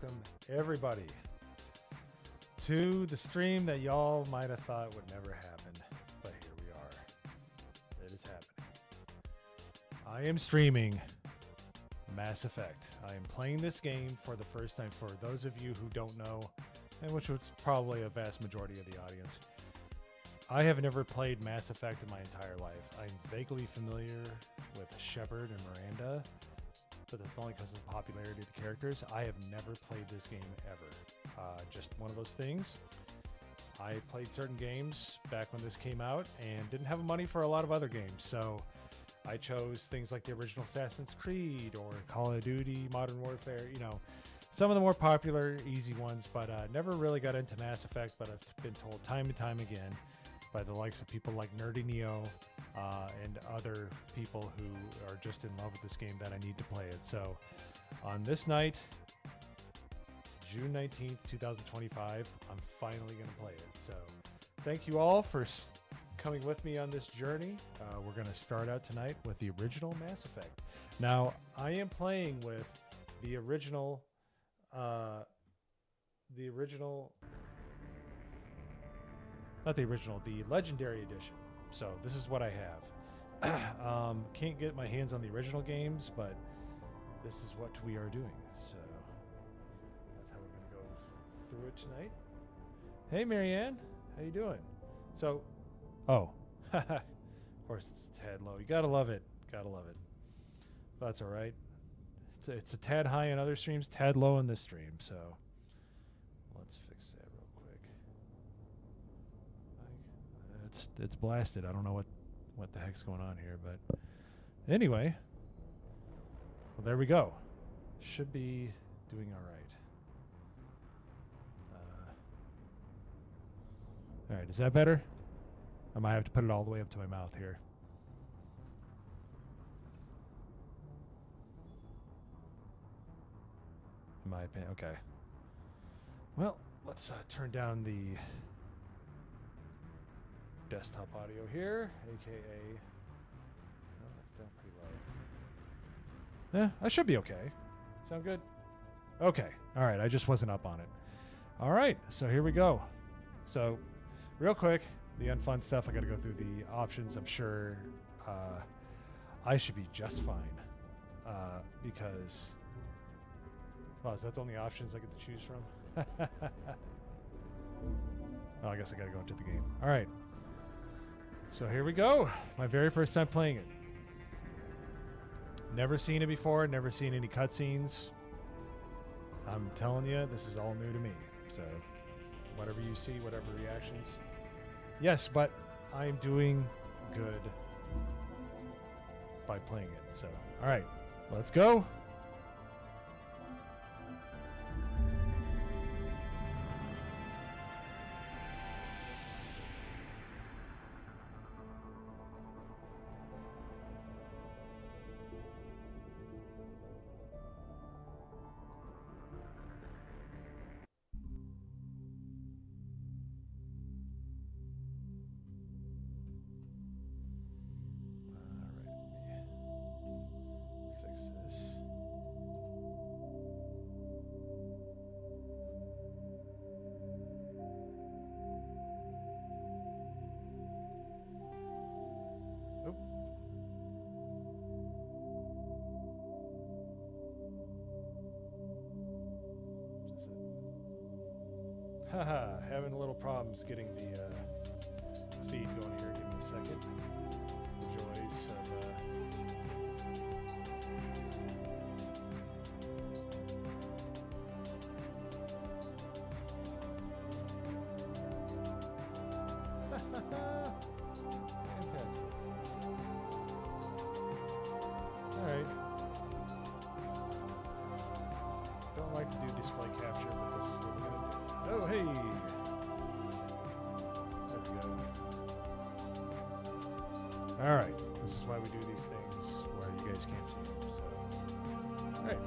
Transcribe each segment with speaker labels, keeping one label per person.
Speaker 1: welcome everybody to the stream that y'all might have thought would never happen, but here we are. It is happening. I am streaming Mass Effect. I am playing this game for the first time. For those of you who don't know, and which was probably a vast majority of the audience, I have never played Mass Effect in my entire life. I'm vaguely familiar with Shepard and Miranda, but that's only because of the popularity of the characters. I have never played this game ever. Just one of those things. I played certain games back when this came out and didn't have money for a lot of other games, so I chose things like the original Assassin's Creed or Call of Duty, Modern Warfare, you know, some of the more popular, easy ones, but never really got into Mass Effect, but I've been told time and time again by the likes of people like Nerdy Neo and other people who are just in love with this game that I need to play it. So on this night, June 19th, 2025, I'm finally going to play it. So thank you all for coming with me on this journey. We're going to start out tonight with the original Mass Effect. Now, I am playing with the original, not the Legendary Edition. So this is what I have. Can't get my hands on the original games, but this is what we are doing. So that's how we're going to go through it tonight. Hey, Marianne, how you doing? So, oh, of course it's a tad low. You gotta love it. Gotta love it. But that's all right. It's a tad high in other streams, tad low in this stream. So let's fix that real quick. It's blasted. I don't know what the heck's going on here, but anyway, well, there we go. Should be doing all right. All right, is that better? I might have to put it all the way up to my mouth here. In my opinion, okay. Well, let's turn down the desktop audio here, aka that's down pretty low. Yeah, I should be okay. Sound good? Okay. All right. I just wasn't up on it. All right. So here we go. So real quick, the unfun stuff. I got to go through the options. I'm sure I should be just fine because. Oh, is that the only options I get to choose from? Oh, I guess I got to go into the game. All right. So here we go. My very first time playing it. Never seen it before. Never seen any cutscenes. I'm telling you, this is all new to me. So whatever you see, whatever reactions. Yes, but I'm doing good by playing it. So, all right, let's go. Haha, having a little problems getting the feed going here. Give me a second. The joys of fantastic. Alright. Don't like to do display capture, but this is what we're gonna do. Oh, hey! There we go. Alright, this is why we do these things where you guys can't see them, so. Alright.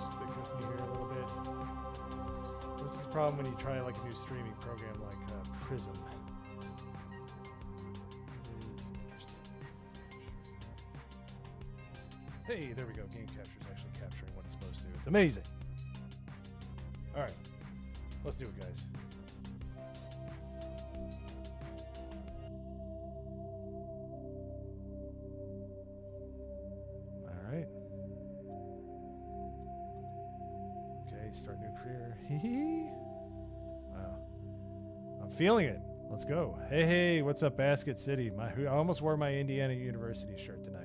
Speaker 1: Stick with me here a little bit. This is the problem when you try like a new streaming program like Prism. Hey, there we go. Game capture is actually capturing what it's supposed to. It's amazing. All right. Let's do it, guys. All right. Okay, start new career. Wow. I'm feeling it. Let's go. Hey, what's up, Basket City? I almost wore my Indiana University shirt tonight.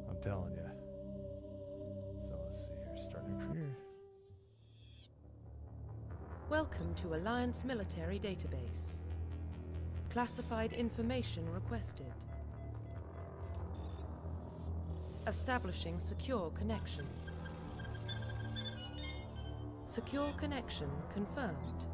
Speaker 1: I'm telling you. So let's see here. Start new career.
Speaker 2: Welcome to Alliance Military Database. Classified information requested. Establishing secure connection. Secure connection confirmed.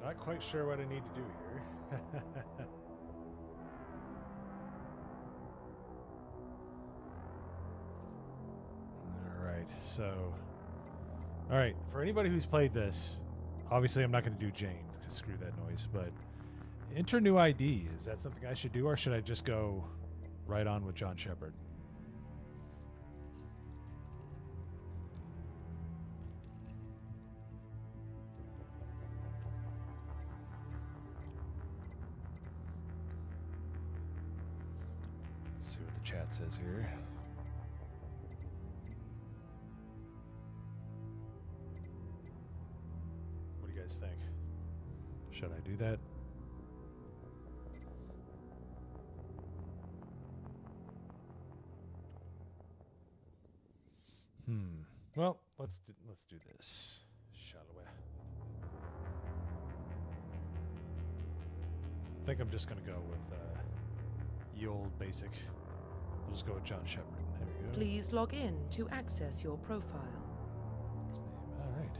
Speaker 1: Not quite sure what I need to do here. All right, for anybody who's played this, obviously I'm not going to do Jane, because screw that noise, but enter new ID. Is that something I should do, or should I just go right on with John Shepard? Let's see what the chat says here. Think. Should I do that? Well, let's do this, shall we? I think I'm just gonna go with the old basic. We'll just go with John Shepard. There we go.
Speaker 2: Please log in to access your profile.
Speaker 1: All right.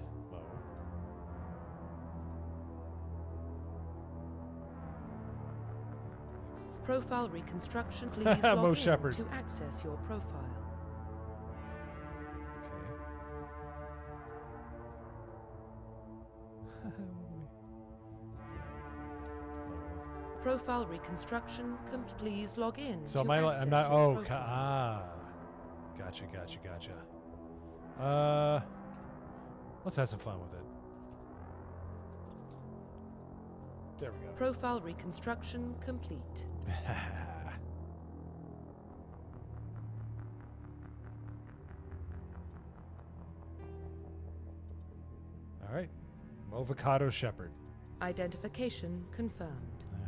Speaker 2: Profile reconstruction. Please log in
Speaker 1: Shepard.
Speaker 2: to access your profile. Profile reconstruction. Please log in.
Speaker 1: So
Speaker 2: to access
Speaker 1: I'm not.
Speaker 2: your
Speaker 1: Oh,
Speaker 2: profile.
Speaker 1: Gotcha. Let's have some fun with it. There we go.
Speaker 2: Profile reconstruction complete.
Speaker 1: All right. Movocado Shepard.
Speaker 2: Identification confirmed.
Speaker 1: All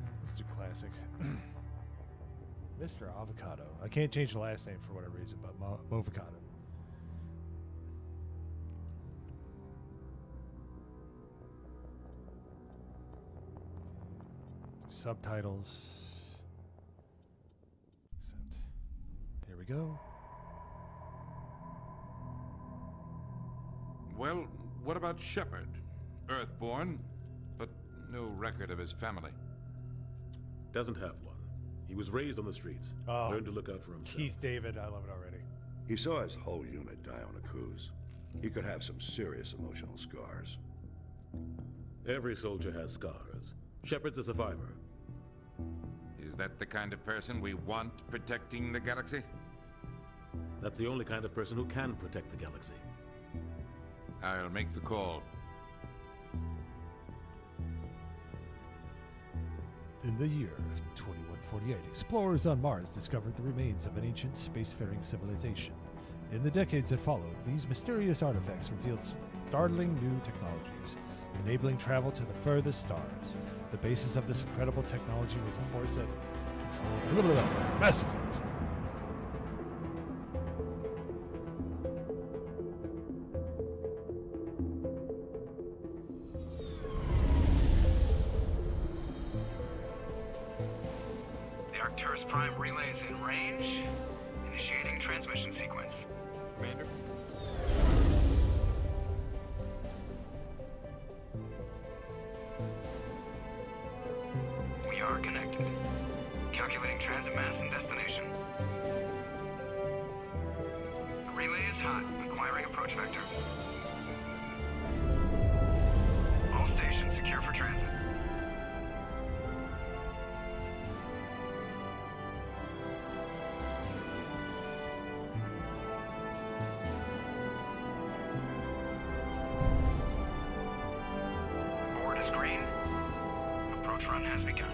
Speaker 1: right. Let's do classic. Mr. Avocado. I can't change the last name for whatever reason, but Movocado. Subtitles. Here we go.
Speaker 3: Well, what about Shepard? Earthborn, but no record of his family.
Speaker 4: Doesn't have one. He was raised on the streets. Learned to look out for himself.
Speaker 1: Keith David, I love it already.
Speaker 5: He saw his whole unit die on a cruise. He could have some serious emotional scars.
Speaker 4: Every soldier has scars. Shepard's a survivor.
Speaker 3: Is that the kind of person we want protecting the galaxy?
Speaker 4: That's the only kind of person who can protect the galaxy.
Speaker 3: I'll make the call.
Speaker 1: In the year 2148, explorers on Mars discovered the remains of an ancient spacefaring civilization. In the decades that followed, these mysterious artifacts revealed startling new technologies, enabling travel to the furthest stars. The basis of this incredible technology was a force that controlled Mass Effect.
Speaker 6: The Turris Prime relays in range. Initiating transmission sequence.
Speaker 7: Commander?
Speaker 6: We are connected. Calculating transit mass and destination. The relay is hot, acquiring approach vector. All stations secure for transit. Board is green. Approach run has begun.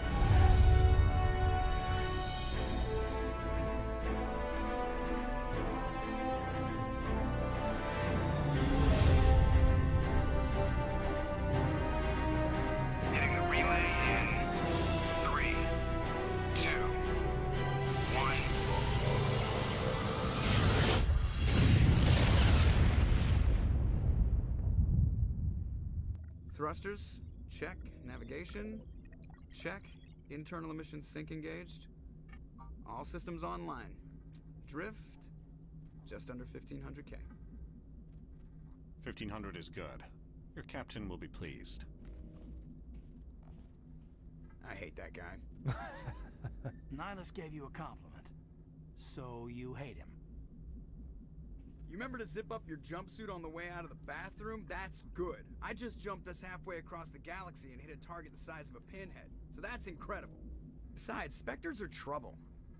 Speaker 6: Hitting the relay in 3, 2, 1. Thrusters, check. Navigation, check. Internal emissions sync engaged. All systems online. Drift, just under 1500K.
Speaker 8: 1500 is good. Your captain will be pleased.
Speaker 6: I hate that guy.
Speaker 9: Nihilus gave you a compliment, so you hate him.
Speaker 6: You remember to zip up your jumpsuit on the way out of the bathroom? That's good. I just jumped us halfway across the galaxy and hit a target the size of a pinhead, so that's incredible. Besides, Spectres are trouble.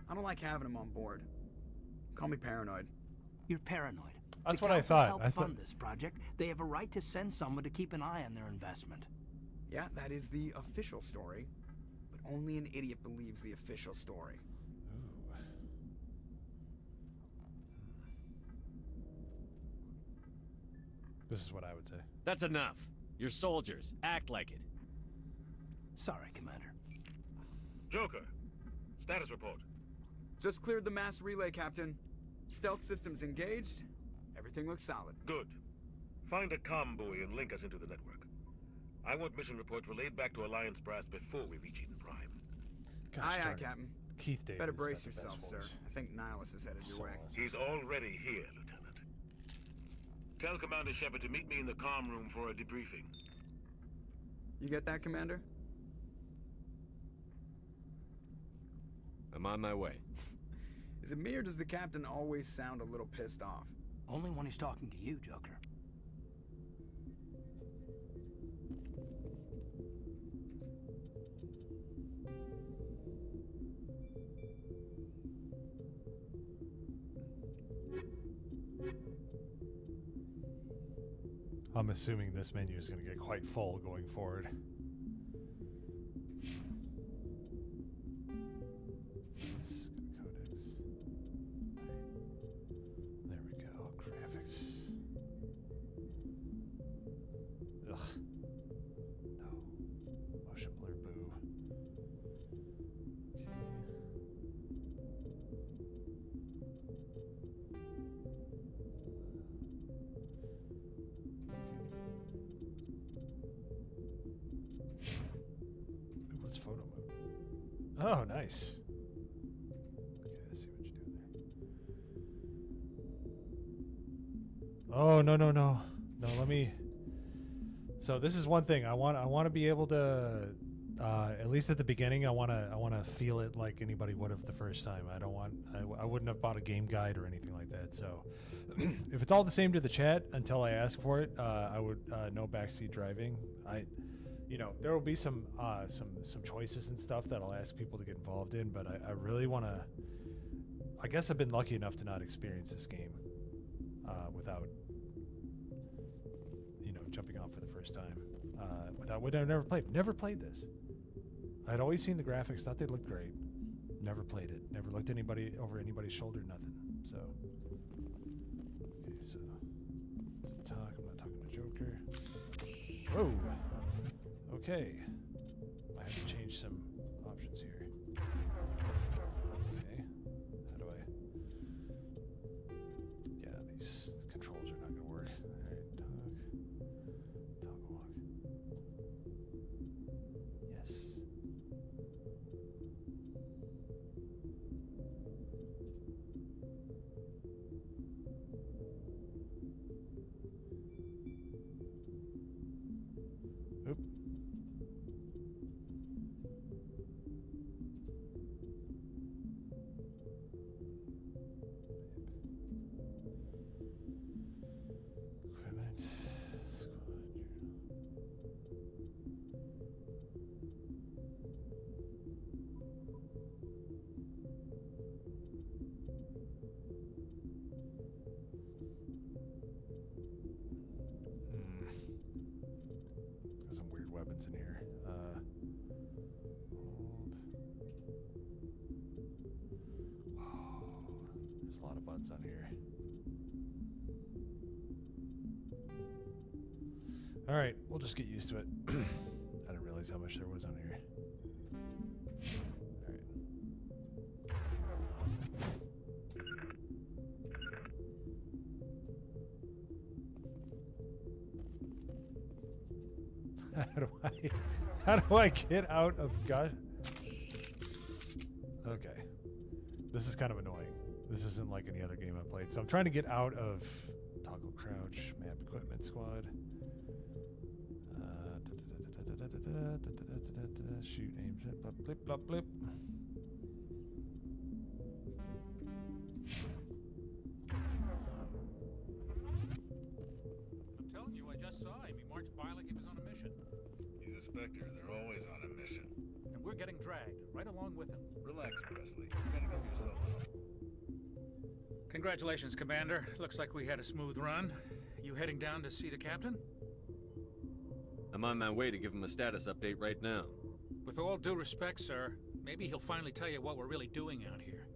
Speaker 6: I don't like having them on board. Call me paranoid.
Speaker 9: You're paranoid.
Speaker 1: That's
Speaker 9: The
Speaker 1: what I
Speaker 9: Council
Speaker 1: thought.
Speaker 9: helped
Speaker 1: I thought
Speaker 9: fund this project. They have a right to send someone to keep an eye on their investment.
Speaker 6: Yeah, that is the official story. But only an idiot believes the official story.
Speaker 1: This is what I would say.
Speaker 7: That's enough. You're soldiers. Act like it.
Speaker 9: Sorry, Commander.
Speaker 4: Joker, status report.
Speaker 6: Just cleared the mass relay, Captain. Stealth systems engaged. Everything looks solid.
Speaker 4: Good. Find a comm buoy and link us into the network. I want mission reports relayed back to Alliance brass before we reach Eden Prime.
Speaker 1: Gosh
Speaker 6: Aye,
Speaker 1: darn
Speaker 6: aye,
Speaker 1: it.
Speaker 6: Captain.
Speaker 1: Keith David.
Speaker 6: Better brace yourself, sir. I think Nihilus is headed your way.
Speaker 4: He's already here, Lieutenant. Tell Commander Shepard to meet me in the comm room for a debriefing.
Speaker 6: You get that, Commander?
Speaker 7: I'm on my way.
Speaker 6: Is it me or does the Captain always sound a little pissed off?
Speaker 9: Only when he's talking to you, Joker.
Speaker 1: I'm assuming this menu is going to get quite full going forward. Let's go to codecs. There we go. Graphics. Ugh. No. Motion blur boo. Okay. Ooh, what's photo mode? Oh, nice. Okay, let's see what you're doing there. Oh, no, no, no. No, let me... So this is one thing. I want to be able to, at least at the beginning, I want to feel it like anybody would have the first time. I wouldn't have bought a game guide or anything like that. So if it's all the same to the chat until I ask for it, I would no backseat driving. There will be some choices and stuff that I'll ask people to get involved in, but I really want to. I guess I've been lucky enough to not experience this game without jumping off for the first time. I've never played this. I'd always seen the graphics, thought they looked great. Never played it. Never looked over anybody's shoulder. Nothing. So. Okay, so talk. I'm not talking to Joker. Whoa. Okay. I have to change some options here. Okay. How do I... Yeah, these controls are not going to work. Alright, talk walk. Yes. There's a lot of buttons on here. All right, we'll just get used to it. I didn't realize how much there was on here. How do I get out of gosh? Okay. This is kind of annoying. This isn't like any other game I played. So I'm trying to get out of toggle crouch, map equipment squad. Shoot, aim, set, blip, blip, blip.
Speaker 10: I'm telling you, I just saw him. He marched by like he was on a mission.
Speaker 11: He's a Spectre. They're always on a mission.
Speaker 10: And we're getting dragged right along with him.
Speaker 11: Relax, Presley. You gotta give yourself up.
Speaker 10: Congratulations, Commander. Looks like we had a smooth run. You heading down to see the captain?
Speaker 7: I'm on my way to give him a status update right now.
Speaker 10: With all due respect, sir, maybe he'll finally tell you what we're really doing out here.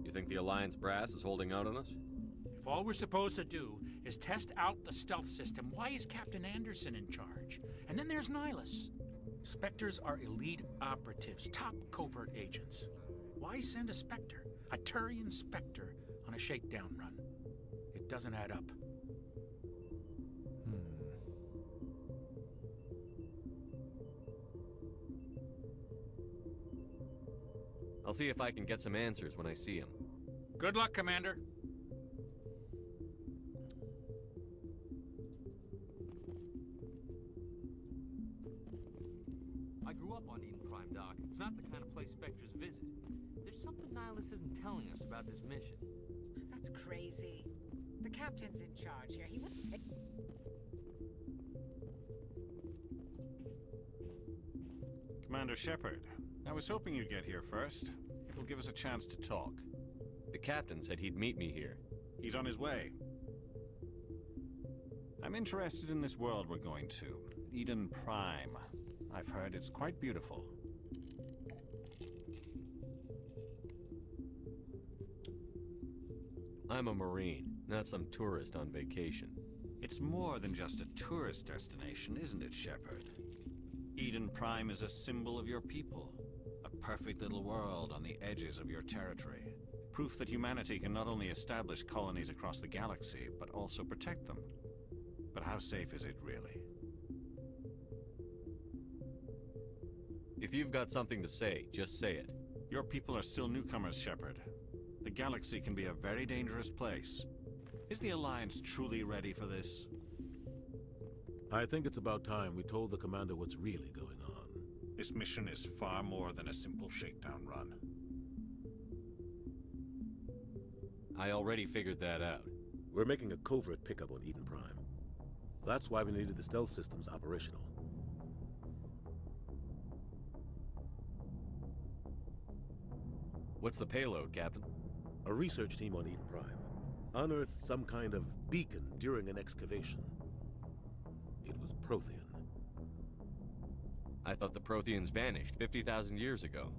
Speaker 7: You think the Alliance brass is holding out on us?
Speaker 10: If all we're supposed to do is test out the stealth system, why is Captain Anderson in charge? And then there's Nihilus. Spectres are elite operatives, top covert agents. Why send a Spectre, a Turian Spectre, on a shakedown run? It doesn't add up.
Speaker 7: I'll see if I can get some answers when I see him.
Speaker 10: Good luck, Commander.
Speaker 12: I grew up on Eden Prime, Doc. It's not the kind of place Spectres visit. There's something Nihilus isn't telling us about this mission.
Speaker 13: That's crazy. The captain's in charge here. He wouldn't take...
Speaker 8: Commander Shepard, I was hoping you'd get here first. It'll give us a chance to talk.
Speaker 7: The captain said he'd meet me here.
Speaker 8: He's on his way. I'm interested in this world we're going to, Eden Prime. I've heard it's quite beautiful.
Speaker 7: I'm a Marine, not some tourist on vacation.
Speaker 8: It's more than just a tourist destination, isn't it, Shepard? Eden Prime is a symbol of your people. A perfect little world on the edges of your territory. Proof that humanity can not only establish colonies across the galaxy, but also protect them. But how safe is it, really?
Speaker 7: If you've got something to say, just say it.
Speaker 8: Your people are still newcomers, Shepard. The galaxy can be a very dangerous place. Is the Alliance truly ready for this?
Speaker 14: I think it's about time we told the Commander what's really going on.
Speaker 8: This mission is far more than a simple shakedown run.
Speaker 7: I already figured that out.
Speaker 14: We're making a covert pickup on Eden Prime. That's why we needed the stealth systems operational.
Speaker 7: What's the payload, Captain?
Speaker 14: A research team on Eden Prime unearthed some kind of beacon during an excavation. It was Prothean.
Speaker 7: I thought the Protheans vanished 50,000 years ago.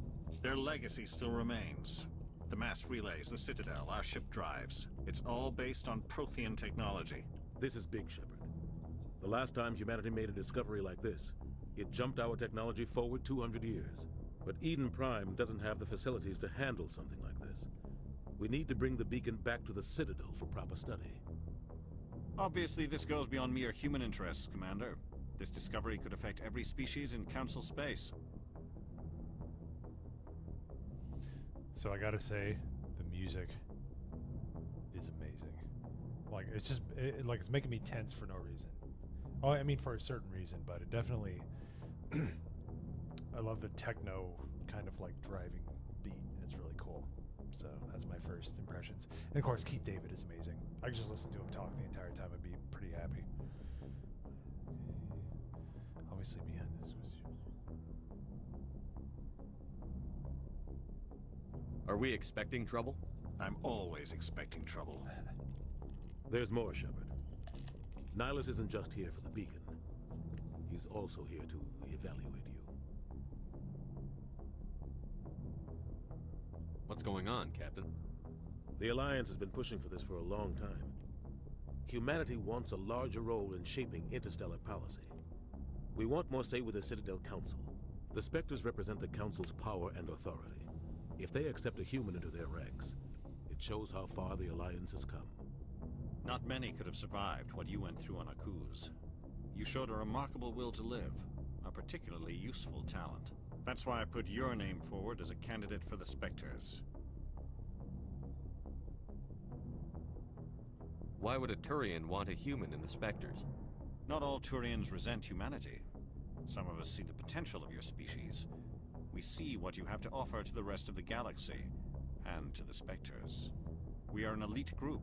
Speaker 8: Their legacy still remains. The mass relays, the Citadel, our ship drives. It's all based on Prothean technology.
Speaker 14: This is big, Shepard. The last time humanity made a discovery like this, it jumped our technology forward 200 years. But Eden Prime doesn't have the facilities to handle something like this. We need to bring the beacon back to the Citadel for proper study.
Speaker 8: Obviously, this goes beyond mere human interests, Commander. This discovery could affect every species in Council space.
Speaker 1: So I gotta say, the music is amazing. Like, it's just, like, it's making me tense for no reason. Oh, I mean, for a certain reason, but it definitely... I love the techno kind of like driving beat. It's really cool. So that's my first impressions. And of course, Keith David is amazing. I could just listen to him talk the entire time. I'd be pretty happy. Obviously behind this was...
Speaker 7: Are we expecting trouble?
Speaker 8: I'm always expecting trouble.
Speaker 14: There's more, Shepard. Nihilus isn't just here for the beacon. He's also here to evaluate you.
Speaker 7: What's going on, Captain?
Speaker 14: The Alliance has been pushing for this for a long time. Humanity wants a larger role in shaping interstellar policy. We want more say with the Citadel Council. The Spectres represent the Council's power and authority. If they accept a human into their ranks, it shows how far the Alliance has come.
Speaker 8: Not many could have survived what you went through on Akuz. You showed a remarkable will to live, a particularly useful talent. That's why I put your name forward as a candidate for the Spectres.
Speaker 7: Why would a Turian want a human in the Spectres?
Speaker 8: Not all Turians resent humanity. Some of us see the potential of your species. We see what you have to offer to the rest of the galaxy, and to the Spectres. We are an elite group.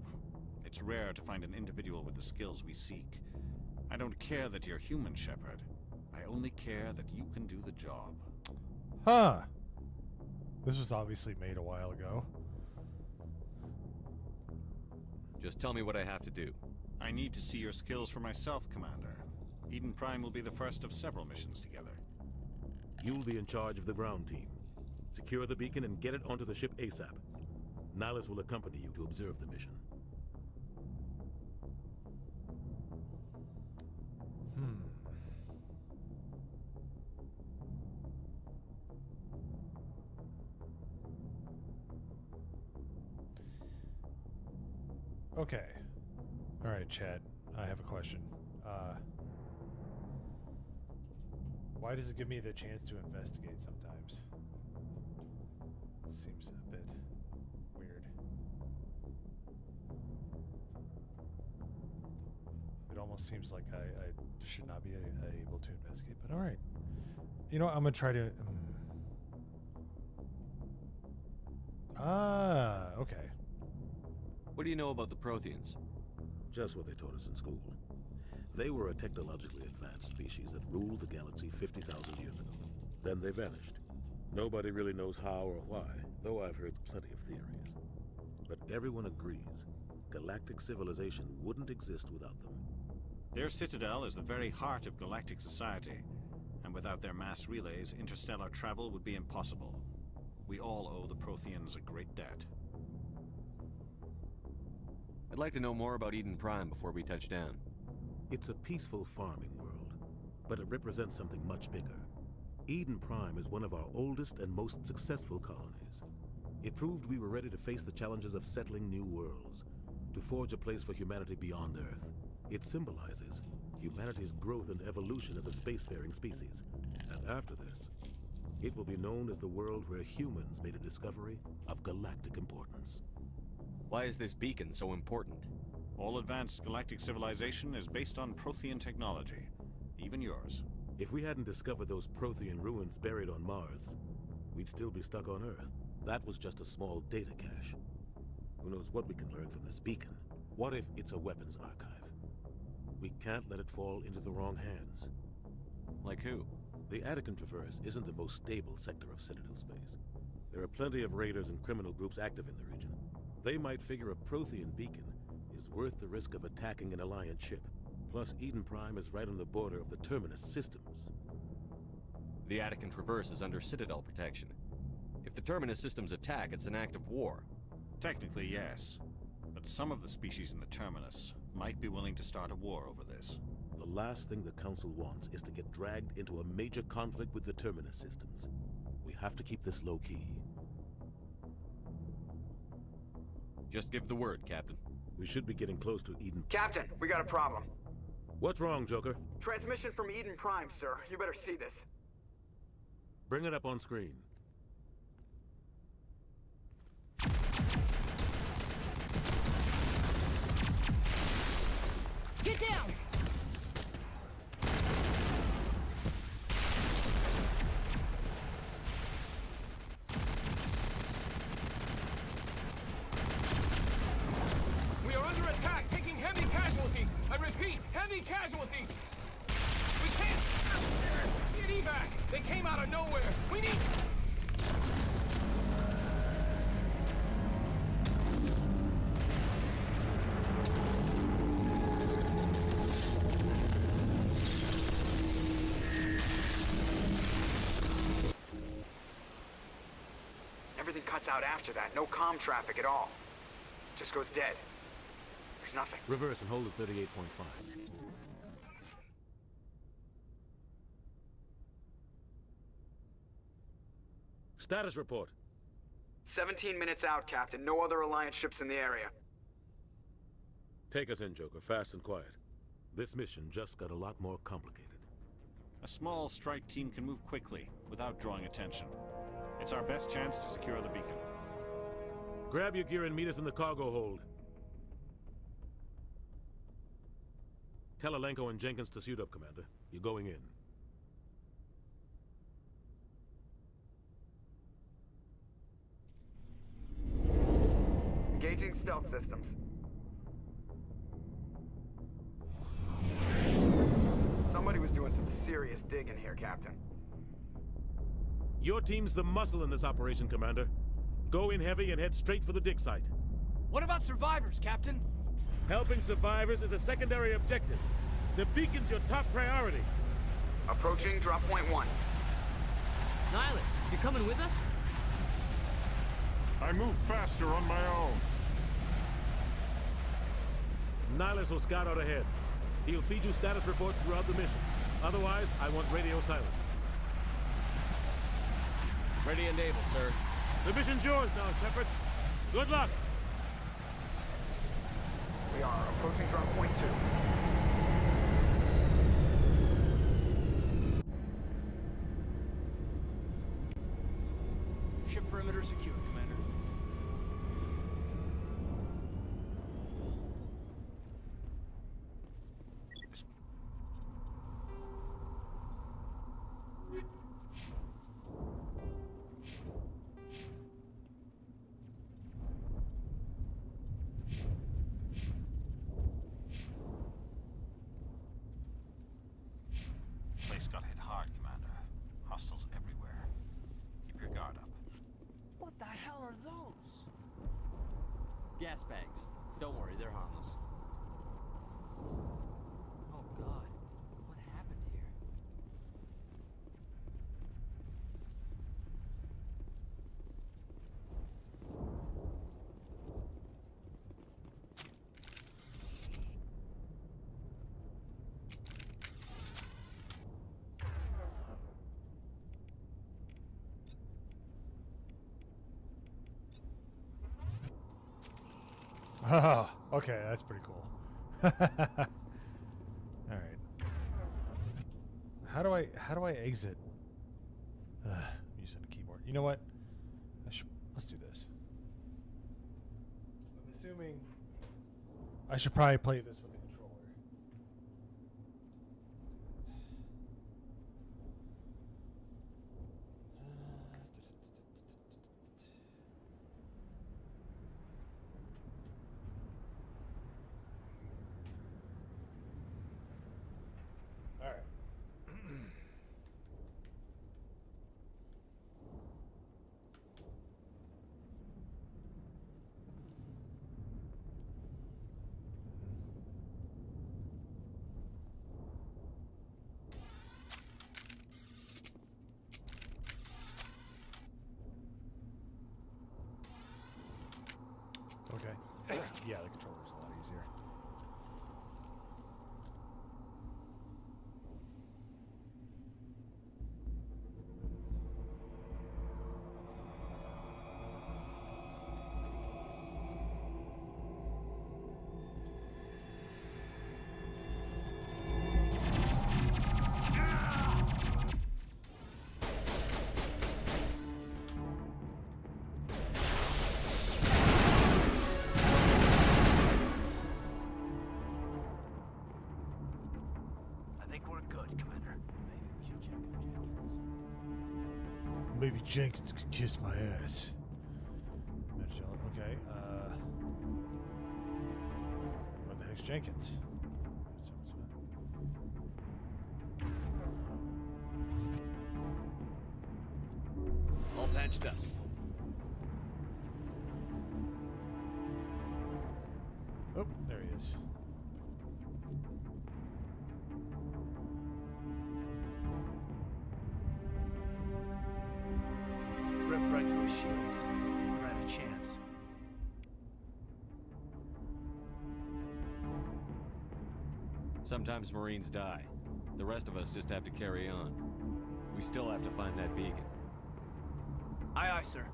Speaker 8: It's rare to find an individual with the skills we seek. I don't care that you're human, Shepard. I only care that you can do the job.
Speaker 1: Huh. This was obviously made a while ago.
Speaker 7: Just tell me what I have to do.
Speaker 8: I need to see your skills for myself, Commander. Eden Prime will be the first of several missions together.
Speaker 14: You'll be in charge of the ground team. Secure the beacon and get it onto the ship ASAP. Nihilus will accompany you to observe the mission.
Speaker 1: Okay. All right, Chad. I have a question. Why does it give me the chance to investigate sometimes? Seems a bit weird. It almost seems like I should not be able to investigate, but all right. You know what? I'm going to try to... okay.
Speaker 7: What do you know about the Protheans?
Speaker 14: Just what they taught us in school. They were a technologically advanced species that ruled the galaxy 50,000 years ago. Then they vanished. Nobody really knows how or why, though I've heard plenty of theories. But everyone agrees, galactic civilization wouldn't exist without them.
Speaker 8: Their citadel is the very heart of galactic society, and without their mass relays, interstellar travel would be impossible. We all owe the Protheans a great debt.
Speaker 7: I'd like to know more about Eden Prime before we touch down.
Speaker 14: It's a peaceful farming world, but it represents something much bigger. Eden Prime is one of our oldest and most successful colonies. It proved we were ready to face the challenges of settling new worlds, to forge a place for humanity beyond Earth. It symbolizes humanity's growth and evolution as a spacefaring species. And after this, it will be known as the world where humans made a discovery of galactic importance.
Speaker 7: Why is this beacon so important?
Speaker 8: All advanced galactic civilization is based on Prothean technology, even yours.
Speaker 14: If we hadn't discovered those Prothean ruins buried on Mars, we'd still be stuck on Earth. That was just a small data cache. Who knows what we can learn from this beacon? What if it's a weapons archive? We can't let it fall into the wrong hands.
Speaker 7: Like who?
Speaker 14: The Attican Traverse isn't the most stable sector of Citadel space. There are plenty of raiders and criminal groups active in the region. They might figure a Prothean beacon is worth the risk of attacking an Alliance ship. Plus, Eden Prime is right on the border of the Terminus systems.
Speaker 7: The Attican Traverse is under Citadel protection. If the Terminus systems attack, it's an act of war.
Speaker 8: Technically, yes. But some of the species in the Terminus might be willing to start a war over this.
Speaker 14: The last thing the Council wants is to get dragged into a major conflict with the Terminus systems. We have to keep this low-key.
Speaker 7: Just give the word, Captain.
Speaker 14: We should be getting close to Eden.
Speaker 6: Captain, we got a problem.
Speaker 14: What's wrong, Joker?
Speaker 6: Transmission from Eden Prime, sir. You better see this.
Speaker 14: Bring it up on screen.
Speaker 13: Get down!
Speaker 11: We are under attack, taking heavy casualties. I repeat, heavy casualties. We can't get evac. They came out of nowhere. We need...
Speaker 6: cuts out after that. No comm traffic at all. Just goes dead. There's nothing.
Speaker 14: Reverse and hold at 38.5. Status report.
Speaker 6: 17 minutes out, Captain. No other Alliance ships in the area.
Speaker 14: Take us in, Joker, fast and quiet. This mission just got a lot more complicated.
Speaker 8: A small strike team can move quickly, without drawing attention. It's our best chance to secure the beacon.
Speaker 14: Grab your gear and meet us in the cargo hold. Tell Alenko and Jenkins to suit up, Commander. You're going in.
Speaker 6: Engaging stealth systems. Somebody was doing some serious digging here, Captain.
Speaker 14: Your team's the muscle in this operation, Commander. Go in heavy and head straight for the dig site.
Speaker 9: What about survivors, Captain?
Speaker 14: Helping survivors is a secondary objective. The beacon's your top priority.
Speaker 6: Approaching drop point 1.
Speaker 12: Nihilus, you coming with us?
Speaker 3: I move faster on my own.
Speaker 14: Nihilus will scout out ahead. He'll feed you status reports throughout the mission. Otherwise, I want radio silence.
Speaker 7: Ready and able, sir.
Speaker 14: The mission's yours now, Shepard. Good luck!
Speaker 6: We are approaching drop point 2.
Speaker 9: Ship perimeter secure, Commander.
Speaker 8: Place got hit hard, Commander. Hostiles everywhere. Keep your guard up.
Speaker 9: What the hell are those?
Speaker 12: Gas bags. Don't worry, they're harmless. Oh God, what happened here?
Speaker 1: Oh, okay, that's pretty cool. All right. How do I exit? I'm using a keyboard. You know what? Let's do this. I'm assuming I should probably play this with the controller. All right. Okay. Yeah, the controller's a lot easier.
Speaker 9: I think we're good, Commander. Maybe we should check on Jenkins.
Speaker 1: Maybe Jenkins could kiss my ass. Okay, what the heck's Jenkins?
Speaker 7: All patched up.
Speaker 1: Oh, there he is.
Speaker 9: Rip right through his shields.
Speaker 7: Sometimes Marines die. The rest of us just have to carry on. We still have to find that beacon.
Speaker 9: Aye, aye, sir.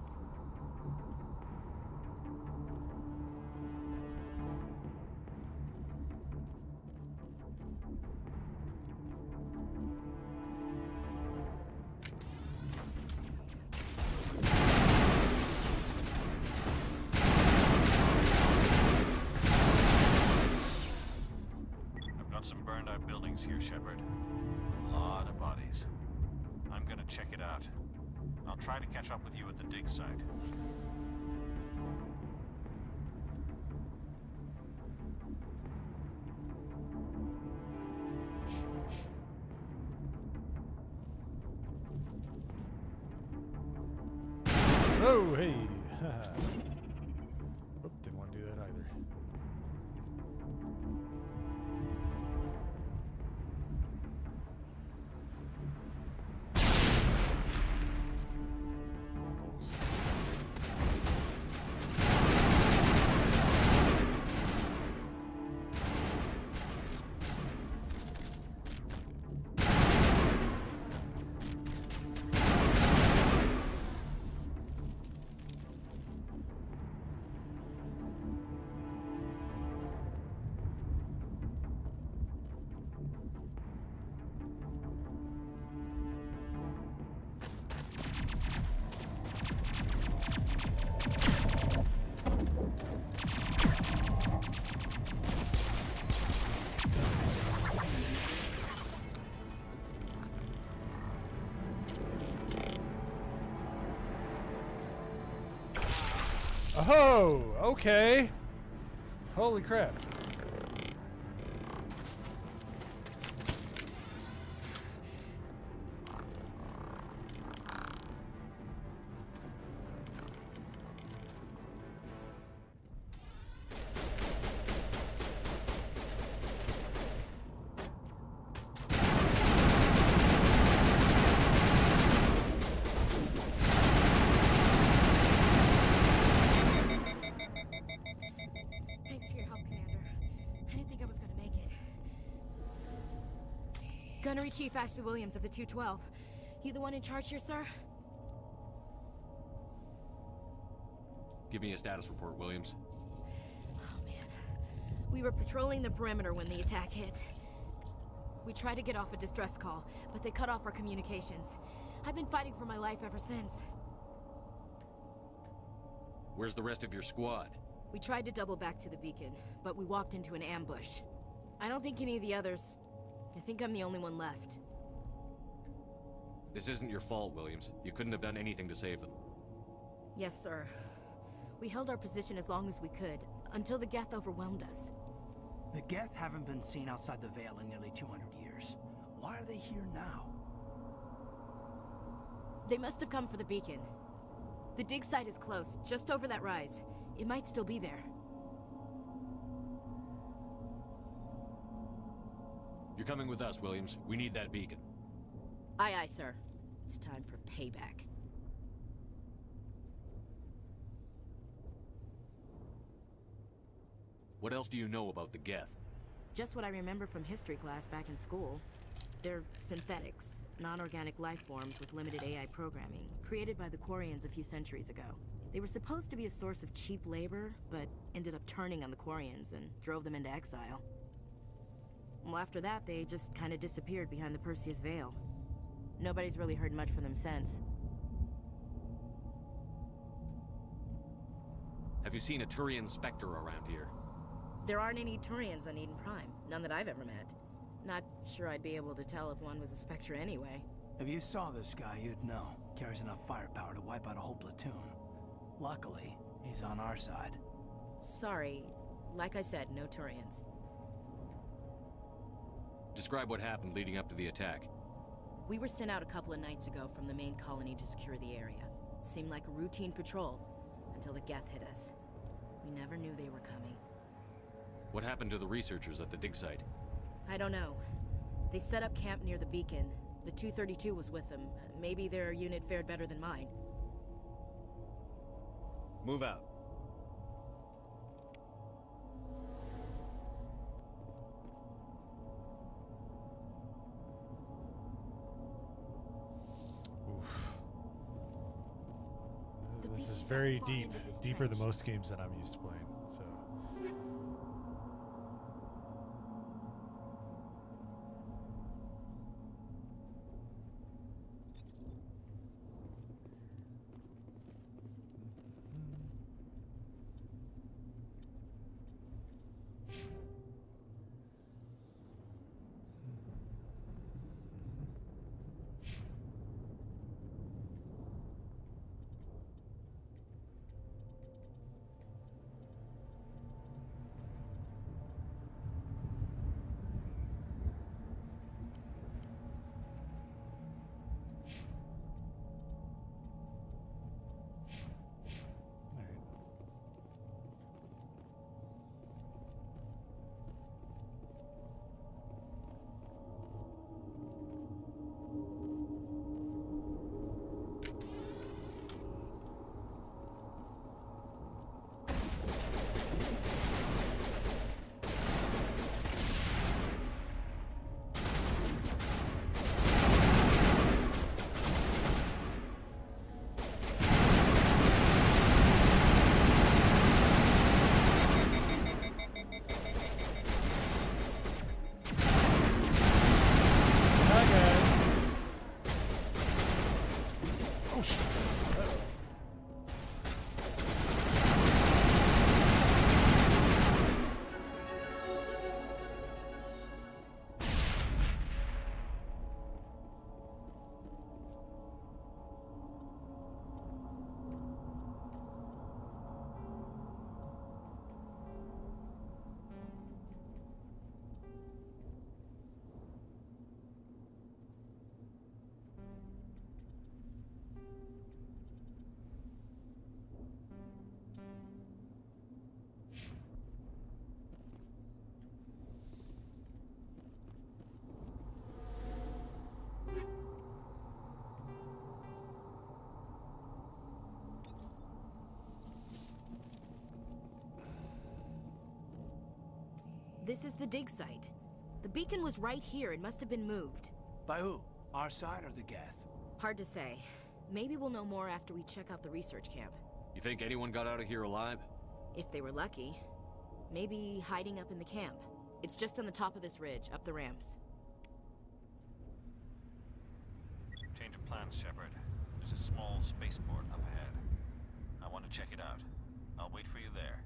Speaker 8: I've got some burned out buildings here, Shepard. A lot of bodies. I'm gonna check it out. I'll try to catch up with you at the dig site.
Speaker 1: Oh, hey. Oop, didn't want to do that either. Oh, okay. Holy crap.
Speaker 15: Thanks for your help, Commander. I didn't think I was gonna make it. Gunnery Chief Ashley Williams of the 212. You the one in charge here, sir?
Speaker 7: Give me a status report, Williams.
Speaker 15: Oh, man. We were patrolling the perimeter when the attack hit. We tried to get off a distress call, but they cut off our communications. I've been fighting for my life ever since.
Speaker 7: Where's the rest of your squad?
Speaker 15: We tried to double back to the beacon, but we walked into an ambush. I don't think any of the others... I think I'm the only one left.
Speaker 7: This isn't your fault, Williams. You couldn't have done anything to save them.
Speaker 15: Yes, sir. We held our position as long as we could, until the Geth overwhelmed us.
Speaker 9: The Geth haven't been seen outside the Veil in nearly 200 years. Why are they here now?
Speaker 15: They must have come for the beacon. The dig site is close, just over that rise. It might still be there.
Speaker 7: You're coming with us, Williams. We need that beacon.
Speaker 15: Aye, aye, sir. It's time for payback.
Speaker 7: What else do you know about the Geth?
Speaker 15: Just what I remember from history class back in school. They're synthetics, non-organic life forms with limited AI programming, created by the Quarians a few centuries ago. They were supposed to be a source of cheap labor, but ended up turning on the Quarians and drove them into exile. Well, after that, they just kind of disappeared behind the Perseus Veil. Nobody's really heard much from them since.
Speaker 7: Have you seen a Turian Spectre around here?
Speaker 15: There aren't any Turians on Eden Prime, none that I've ever met. Not sure I'd be able to tell if one was a Spectre anyway.
Speaker 9: If you saw this guy, you'd know. Carries enough firepower to wipe out a whole platoon. Luckily, he's on our side.
Speaker 15: Sorry. Like I said, no Turians.
Speaker 7: Describe what happened leading up to the attack.
Speaker 15: We were sent out a couple of nights ago from the main colony to secure the area. Seemed like a routine patrol, until the Geth hit us. We never knew they were coming.
Speaker 7: What happened to the researchers at the dig site?
Speaker 15: I don't know. They set up camp near the beacon. The 232 was with them. Maybe their unit fared better than mine.
Speaker 7: Move out.
Speaker 1: This is very deep, deeper than most games that I'm used to playing. So.
Speaker 15: This is the dig site. The beacon was right here. It must have been moved.
Speaker 9: By who? Our side or the Geth?
Speaker 15: Hard to say. Maybe we'll know more after we check out the research camp.
Speaker 7: You think anyone got out of here alive?
Speaker 15: If they were lucky. Maybe hiding up in the camp. It's just on the top of this ridge, up the ramps.
Speaker 8: Change of plans, Shepard. There's a small spaceport up ahead. I want to check it out. I'll wait for you there.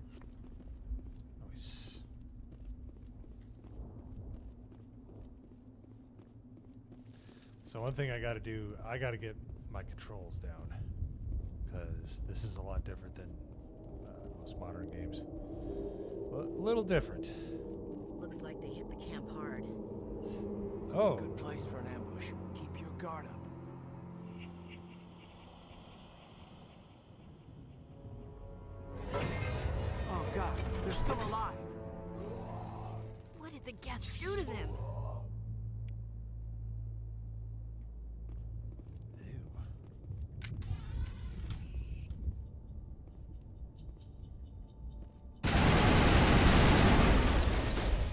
Speaker 1: Nice. So one thing I got to do, I got to get my controls down, because this is a lot different than most modern games. A little different.
Speaker 15: Looks like they hit the camp hard.
Speaker 1: Oh.
Speaker 9: It's a good place for an ambush. Keep your guard up. Oh God, they're still alive.
Speaker 15: What did the Geth do to them?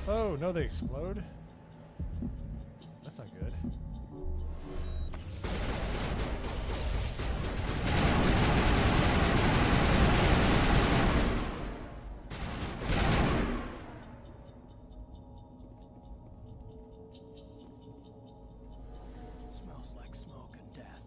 Speaker 1: Oh, no, they explode? That's not good.
Speaker 9: Smells like smoke and death.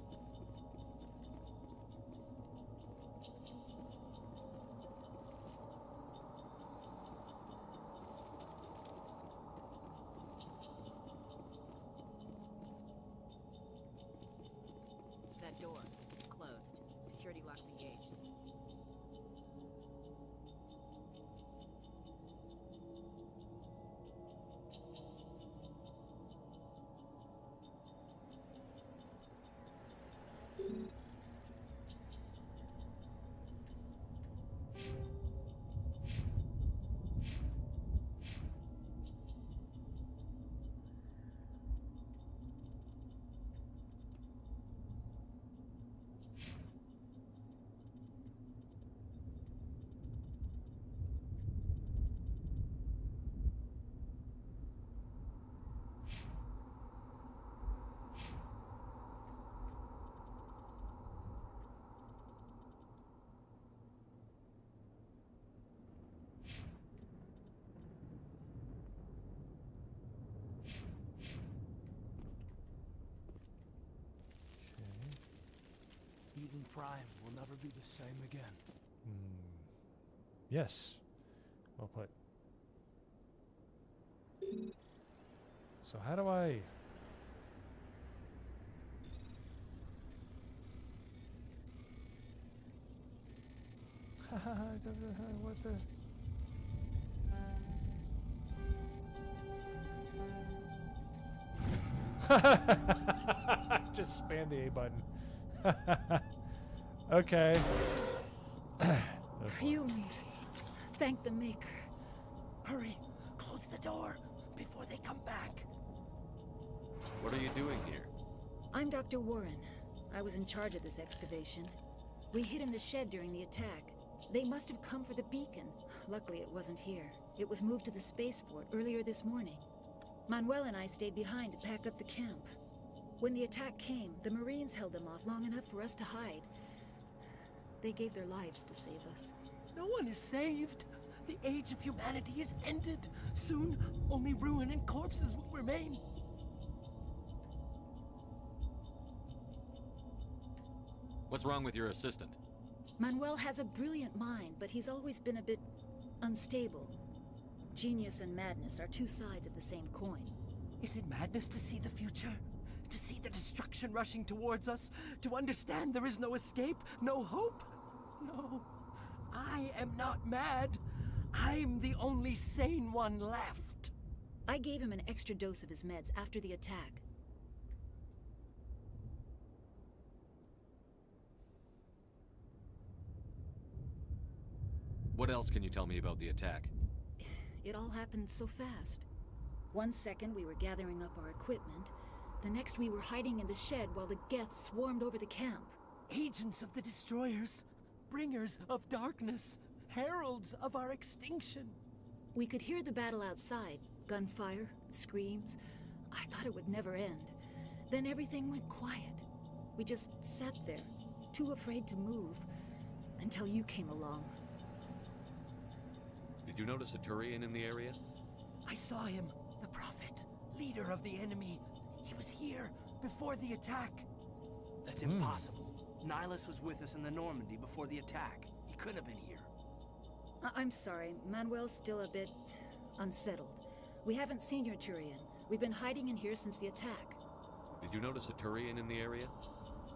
Speaker 15: That door. It's closed. Security lock's engaged.
Speaker 9: Prime will never be the same again.
Speaker 1: Yes. Well put. So how do I... what the... Just spam the A button. Okay.
Speaker 16: Humans. Thank the Maker.
Speaker 9: Hurry! Close the door before they come back.
Speaker 7: What are you doing here?
Speaker 16: I'm Dr. Warren. I was in charge of this excavation. We hid in the shed during the attack. They must have come for the beacon. Luckily, it wasn't here. It was moved to the spaceport earlier this morning. Manuel and I stayed behind to pack up the camp. When the attack came, the Marines held them off long enough for us to hide. They gave their lives to save us.
Speaker 9: No one is saved. The age of humanity is ended. Soon, only ruin and corpses will remain.
Speaker 7: What's wrong with your assistant?
Speaker 16: Manuel has a brilliant mind, but he's always been a bit unstable. Genius and madness are two sides of the same coin.
Speaker 9: Is it madness to see the future? To see the destruction rushing towards us? To understand there is no escape? No hope? No. I am not mad. I'm the only sane one left.
Speaker 16: I gave him an extra dose of his meds after the attack.
Speaker 7: What else can you tell me about the attack?
Speaker 16: It all happened so fast. 1 second we were gathering up our equipment. The next we were hiding in the shed while the Geth swarmed over the camp.
Speaker 9: Agents of the Destroyers. Bringers of darkness. Heralds of our extinction.
Speaker 16: We could hear the battle outside. Gunfire, screams. I thought it would never end. Then everything went quiet. We just sat there, too afraid to move, until you came along.
Speaker 7: Did you notice a Turian in the area?
Speaker 9: I saw him, the Prophet, leader of the enemy. He was here before the attack.
Speaker 17: That's impossible. Nihilus was with us in the Normandy before the attack. He couldn't have been here.
Speaker 16: I'm sorry, Manuel's still a bit unsettled. We haven't seen your Turian. We've been hiding in here since the attack.
Speaker 7: Did you notice a Turian in the area?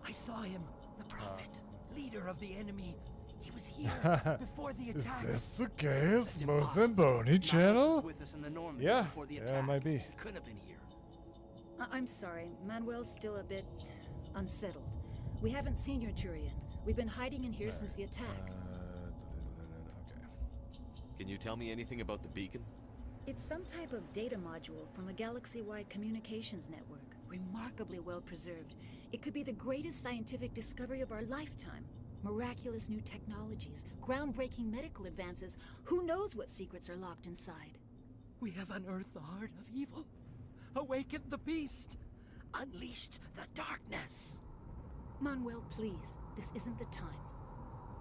Speaker 9: I saw him, the Prophet, leader of the enemy. He was here before the attack.
Speaker 1: Is this the gay Smooth and Bony channel?
Speaker 17: Was with us in the Normandy
Speaker 1: Yeah,
Speaker 17: before the
Speaker 1: yeah,
Speaker 17: attack.
Speaker 1: it might be.
Speaker 17: He couldn't have been here.
Speaker 16: I'm sorry, Manuel's still a bit unsettled. We haven't seen your Turian. We've been hiding in here since the attack.
Speaker 1: Okay.
Speaker 7: Can you tell me anything about the beacon?
Speaker 16: It's some type of data module from a galaxy-wide communications network, remarkably well preserved. It could be the greatest scientific discovery of our lifetime. Miraculous new technologies, groundbreaking medical advances. Who knows what secrets are locked inside?
Speaker 9: We have unearthed the heart of evil, awakened the beast, unleashed the darkness.
Speaker 16: Manuel, please, this isn't the time.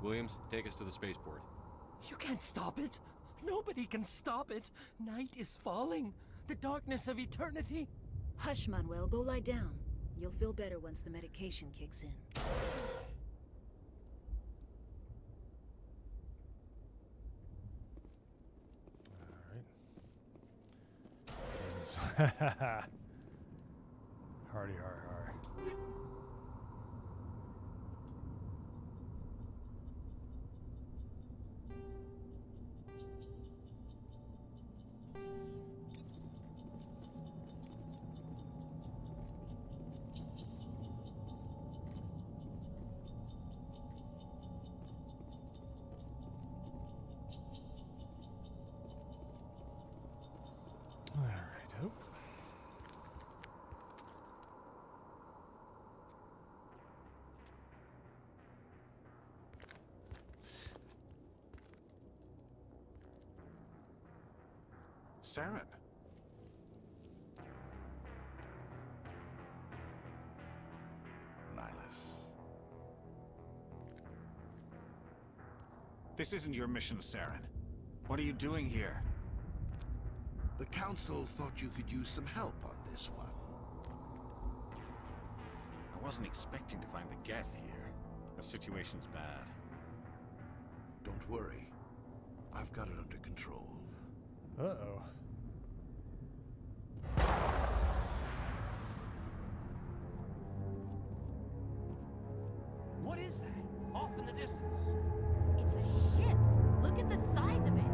Speaker 7: Williams, take us to the spaceport.
Speaker 9: You can't stop it. Nobody can stop it. Night is falling. The darkness of eternity.
Speaker 16: Hush, Manuel, go lie down. You'll feel better once the medication kicks in.
Speaker 1: Hardy har har.
Speaker 18: Saren. Nihilus. This isn't your mission, Saren. What are you doing here?
Speaker 5: The Council thought you could use some help on this one.
Speaker 8: I wasn't expecting to find the Geth here.
Speaker 18: The situation's bad.
Speaker 5: Don't worry. I've got it under control.
Speaker 1: Uh-oh.
Speaker 17: What is that? Off in the distance.
Speaker 15: It's a ship. Look at the size of it.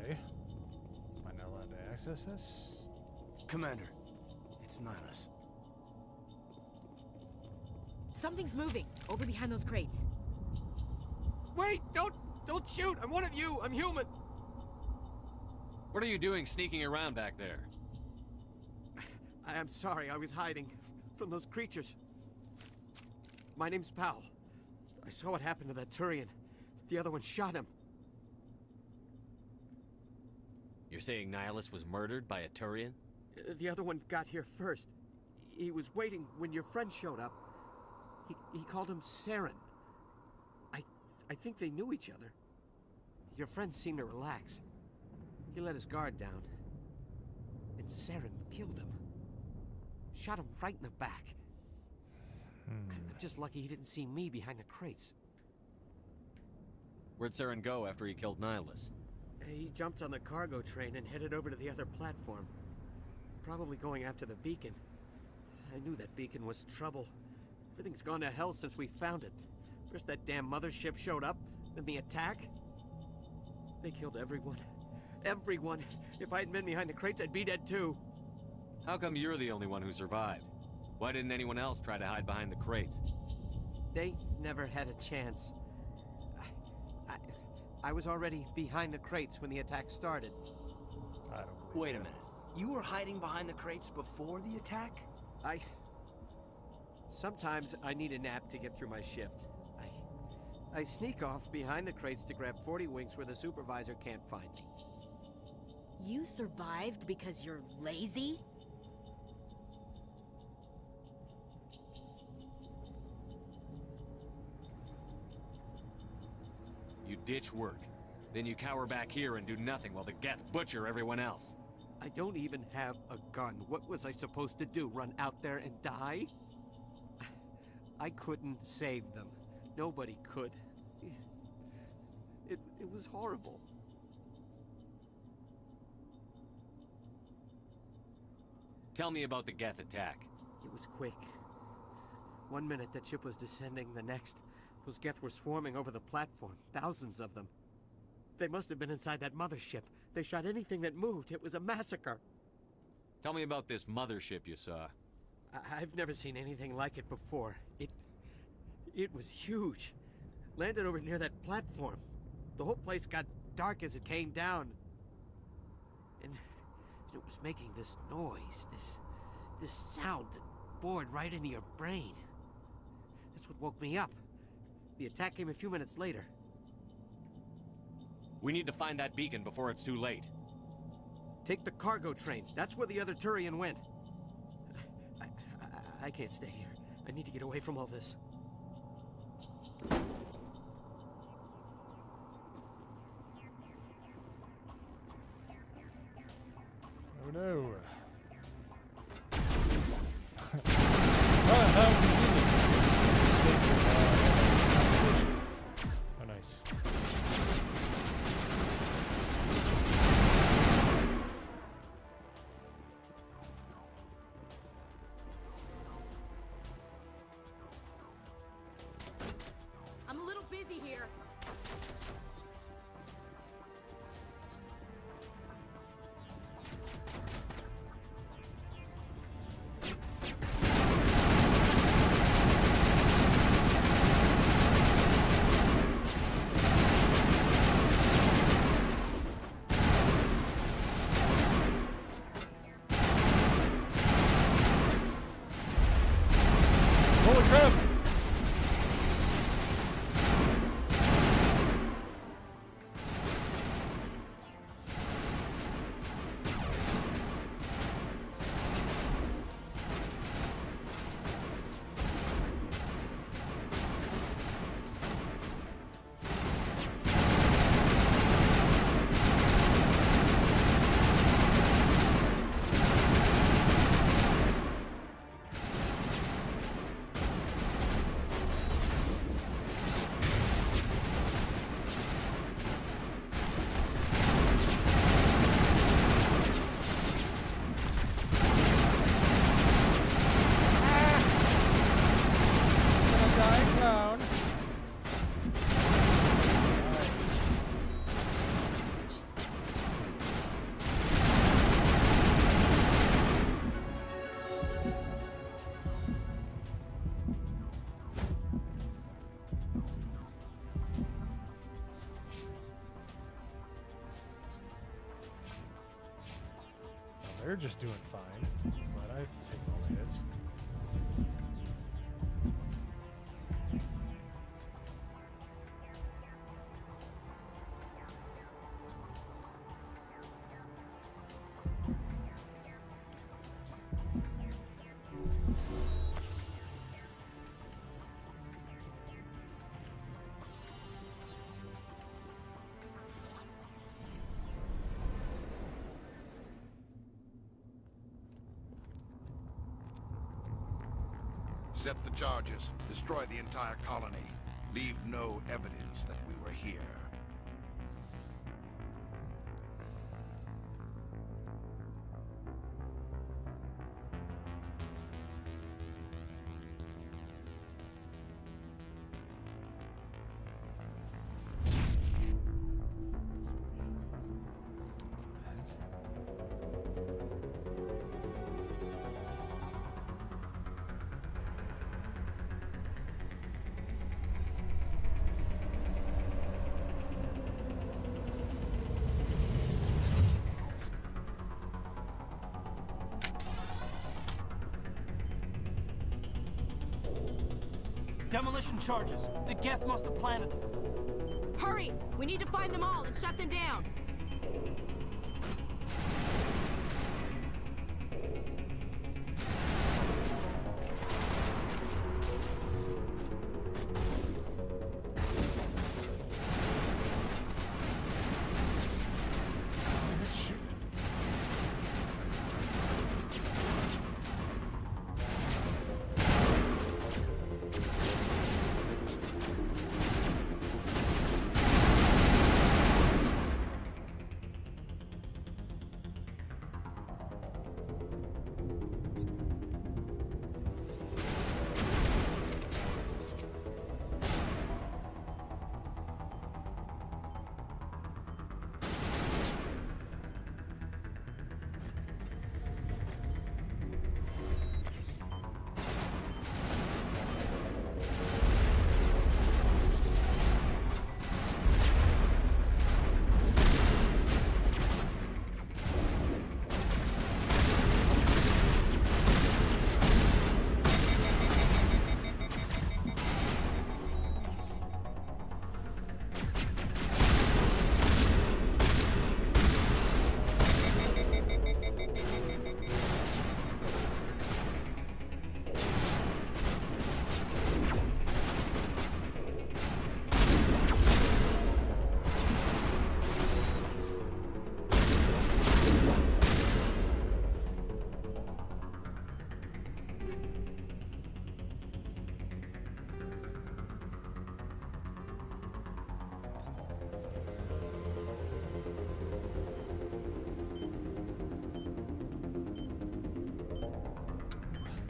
Speaker 1: Am I not allowed to access this?
Speaker 17: Commander, it's Nihilus.
Speaker 15: Something's moving over behind those crates.
Speaker 9: Wait! Don't shoot! I'm one of you! I'm human!
Speaker 7: What are you doing sneaking around back there?
Speaker 9: I'm sorry, I was hiding from those creatures. My name's Powell. I saw what happened to that Turian. The other one shot him.
Speaker 7: You're saying Nihilus was murdered by a Turian?
Speaker 9: The other one got here first. He was waiting when your friend showed up. He called him Saren. I think they knew each other. Your friend seemed to relax. He let his guard down. And Saren killed him. Shot him right in the back. I'm just lucky he didn't see me behind the crates.
Speaker 7: Where'd Saren go after he killed Nihilus?
Speaker 9: He jumped on the cargo train and headed over to the other platform. Probably going after the beacon. I knew that beacon was trouble. Everything's gone to hell since we found it. First that damn mothership showed up, then the attack. They killed everyone. Everyone! If I hadn't been behind the crates, I'd be dead too.
Speaker 7: How come you're the only one who survived? Why didn't anyone else try to hide behind the crates?
Speaker 9: They never had a chance. I was already behind the crates when the attack started.
Speaker 1: I don't believe
Speaker 17: Wait a minute. You were hiding behind the crates before the attack?
Speaker 9: Sometimes I need a nap to get through my shift. I sneak off behind the crates to grab 40 winks where the supervisor can't find me.
Speaker 15: You survived because you're lazy?
Speaker 7: You ditch work. Then you cower back here and do nothing while the Geth butcher everyone else.
Speaker 9: I don't even have a gun. What was I supposed to do? Run out there and die? I couldn't save them. Nobody could. It was horrible.
Speaker 7: Tell me about the Geth attack.
Speaker 9: It was quick. 1 minute that ship was descending, the next, those Geth were swarming over the platform. Thousands of them. They must have been inside that mothership. They shot anything that moved. It was a massacre.
Speaker 7: Tell me about this mothership you saw.
Speaker 9: I've never seen anything like it before. It was huge. Landed over near that platform. The whole place got dark as it came down. And it was making this noise, this sound that bored right into your brain. That's what woke me up. The attack came a few minutes later.
Speaker 7: We need to find that beacon before it's too late.
Speaker 9: Take the cargo train. That's where the other Turian went. I can't stay here. I need to get away from all this.
Speaker 1: Oh no. Holy crap! They're just doing fine. But I take all the hits.
Speaker 3: Set the charges. Destroy the entire colony. Leave no evidence that we were here.
Speaker 17: Demolition charges. The Geth must have planted them.
Speaker 15: Hurry! We need to find them all and shut them down.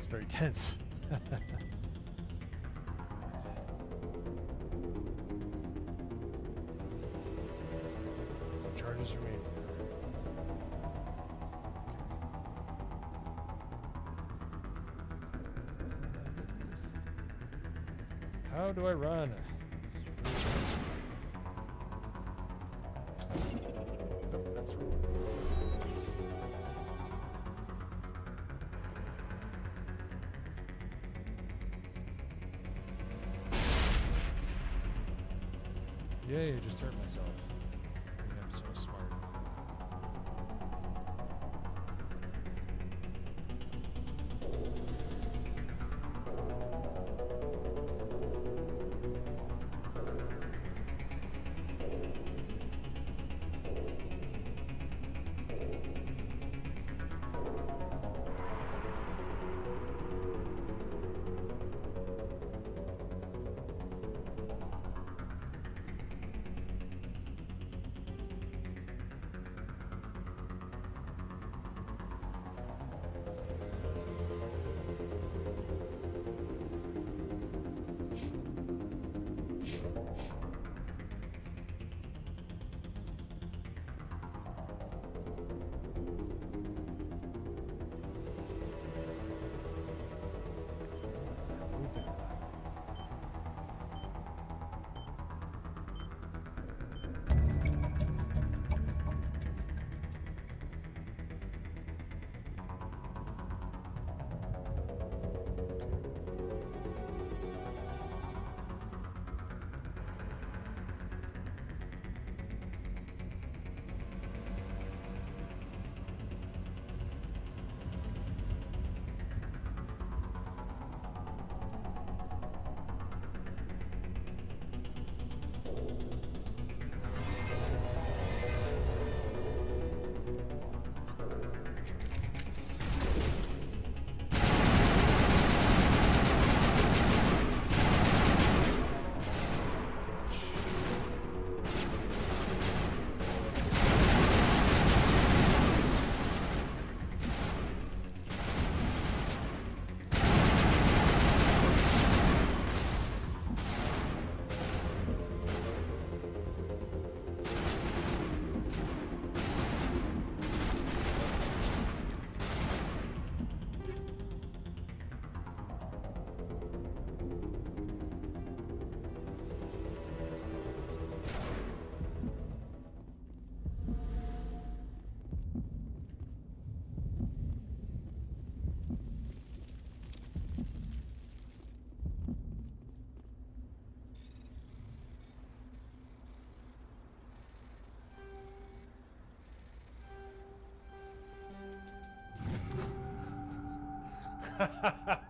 Speaker 15: Very tense. Charges remain. How do I run? Nope, that's wrong.
Speaker 1: Yay, I just hurt myself. I'm so smart.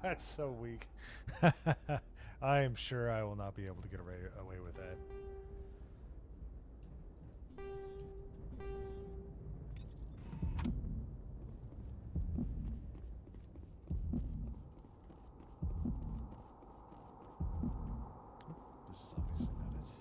Speaker 1: That's so weak. I am sure I will not be able to get away with that. This is obviously not it.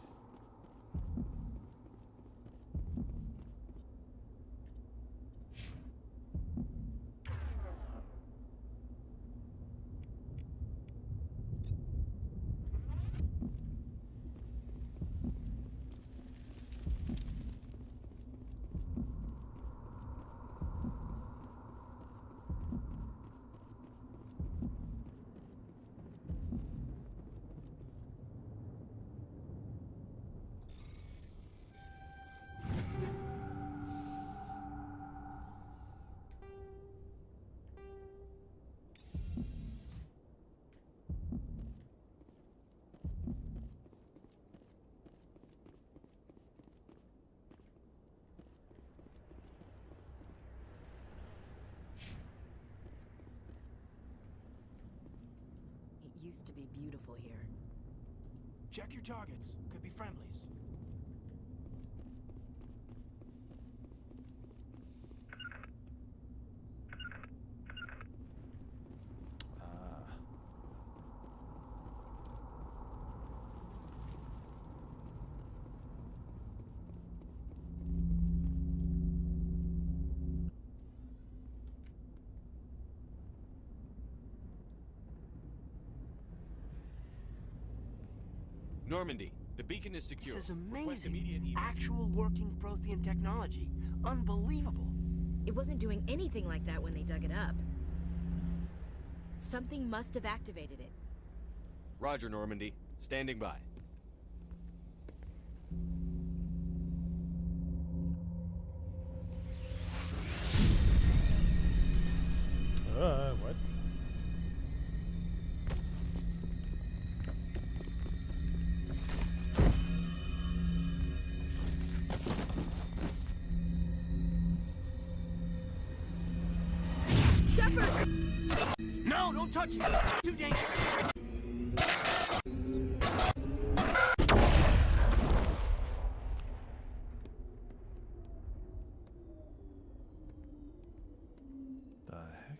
Speaker 15: It used to be beautiful here.
Speaker 17: Check your targets. Could be friendlies.
Speaker 7: Normandy, the beacon is secure.
Speaker 17: This is
Speaker 7: Request
Speaker 17: amazing.
Speaker 7: immediate evac.
Speaker 17: Actual working Prothean technology. Unbelievable.
Speaker 15: It wasn't doing anything like that when they dug it up. Something must have activated it.
Speaker 7: Roger, Normandy. Standing by.
Speaker 1: What?
Speaker 17: Don't touch it! Too dangerous!
Speaker 1: The heck?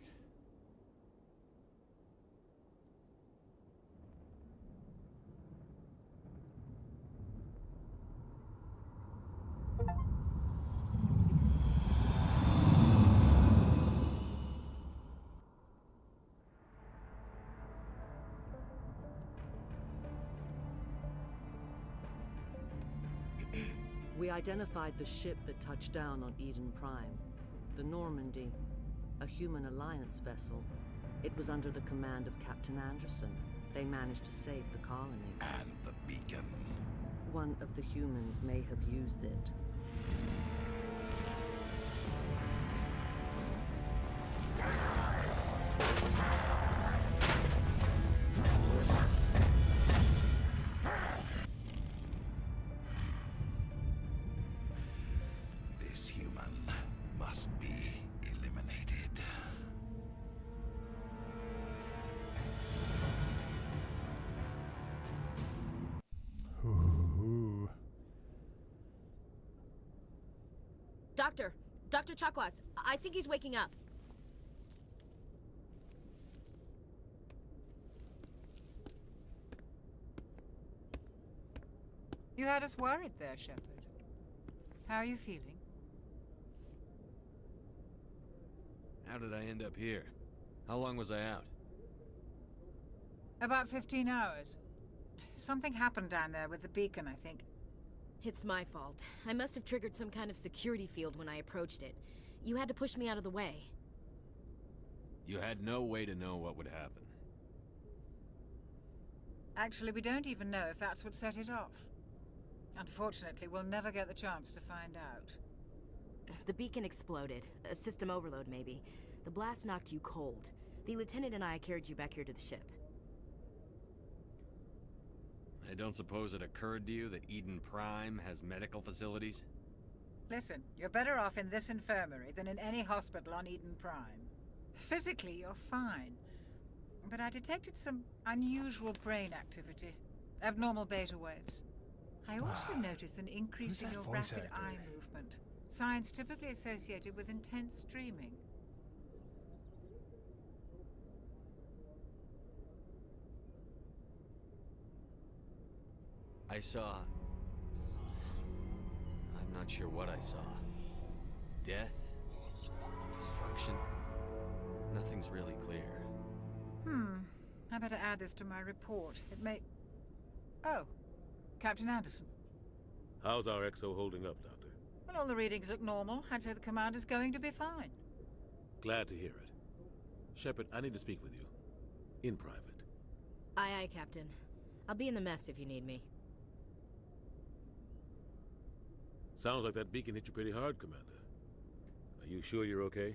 Speaker 19: We identified the ship that touched down on Eden Prime. The Normandy, a human alliance vessel. It was under the command of Captain Anderson. They managed to save the colony.
Speaker 3: And the beacon.
Speaker 19: One of the humans may have used it.
Speaker 3: This human must be eliminated.
Speaker 1: Ooh.
Speaker 15: Dr. Chakwas, I think he's waking up.
Speaker 13: You had us worried there, Shepard. How are you feeling?
Speaker 7: How did I end up here? How long was I out?
Speaker 13: About 15 hours. Something happened down there with the beacon, I think.
Speaker 15: It's my fault. I must have triggered some kind of security field when I approached it. You had to push me out of the way.
Speaker 7: You had no way to know what would happen.
Speaker 13: Actually, we don't even know if that's what set it off. Unfortunately, we'll never get the chance to find out.
Speaker 15: The beacon exploded. A system overload, maybe. The blast knocked you cold. The lieutenant and I carried you back here to the ship.
Speaker 7: I don't suppose it occurred to you that Eden Prime has medical facilities?
Speaker 13: Listen, you're better off in this infirmary than in any hospital on Eden Prime. Physically, you're fine. But I detected some unusual brain activity. Abnormal beta waves. I also noticed an increase in your rapid eye movement. Signs typically associated with intense dreaming.
Speaker 7: I saw... I'm not sure what I saw. Death? Destruction? Nothing's really clear.
Speaker 13: I better add this to my report. It may... Oh, Captain Anderson.
Speaker 14: How's our EXO holding up, Doctor?
Speaker 13: Well, all the readings look normal. I'd say the commander's going to be fine.
Speaker 14: Glad to hear it. Shepard, I need to speak with you. In private.
Speaker 15: Aye, aye, Captain. I'll be in the mess if you need me.
Speaker 14: Sounds like that beacon hit you pretty hard, Commander. Are you sure you're okay?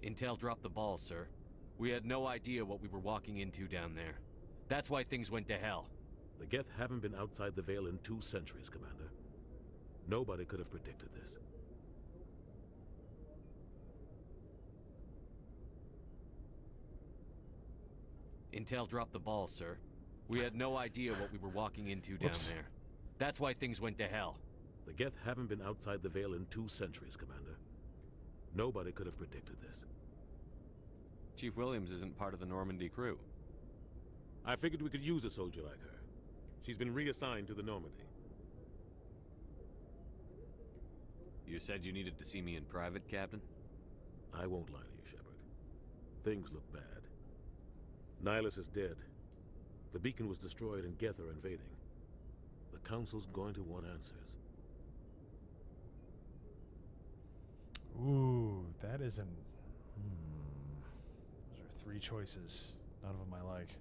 Speaker 7: Intel dropped the ball, sir. We had no idea what we were walking into down there. That's why things went to hell.
Speaker 14: The Geth haven't been outside the Veil in 2 centuries, Commander. Nobody could have predicted this.
Speaker 7: Intel dropped the ball, sir. We had no idea what we were walking into down there. That's why things went to hell.
Speaker 14: The Geth haven't been outside the Veil in 2 centuries, Commander. Nobody could have predicted this.
Speaker 7: Chief Williams isn't part of the Normandy crew.
Speaker 14: I figured we could use a soldier like her. She's been reassigned to the Normandy.
Speaker 7: You said you needed to see me in private, Captain?
Speaker 14: I won't lie to you, Shepard. Things look bad. Nihilus is dead. The beacon was destroyed and Geth are invading. The Council's going to want answers.
Speaker 1: Ooh, that isn't... Those are 3 choices. None of them I like.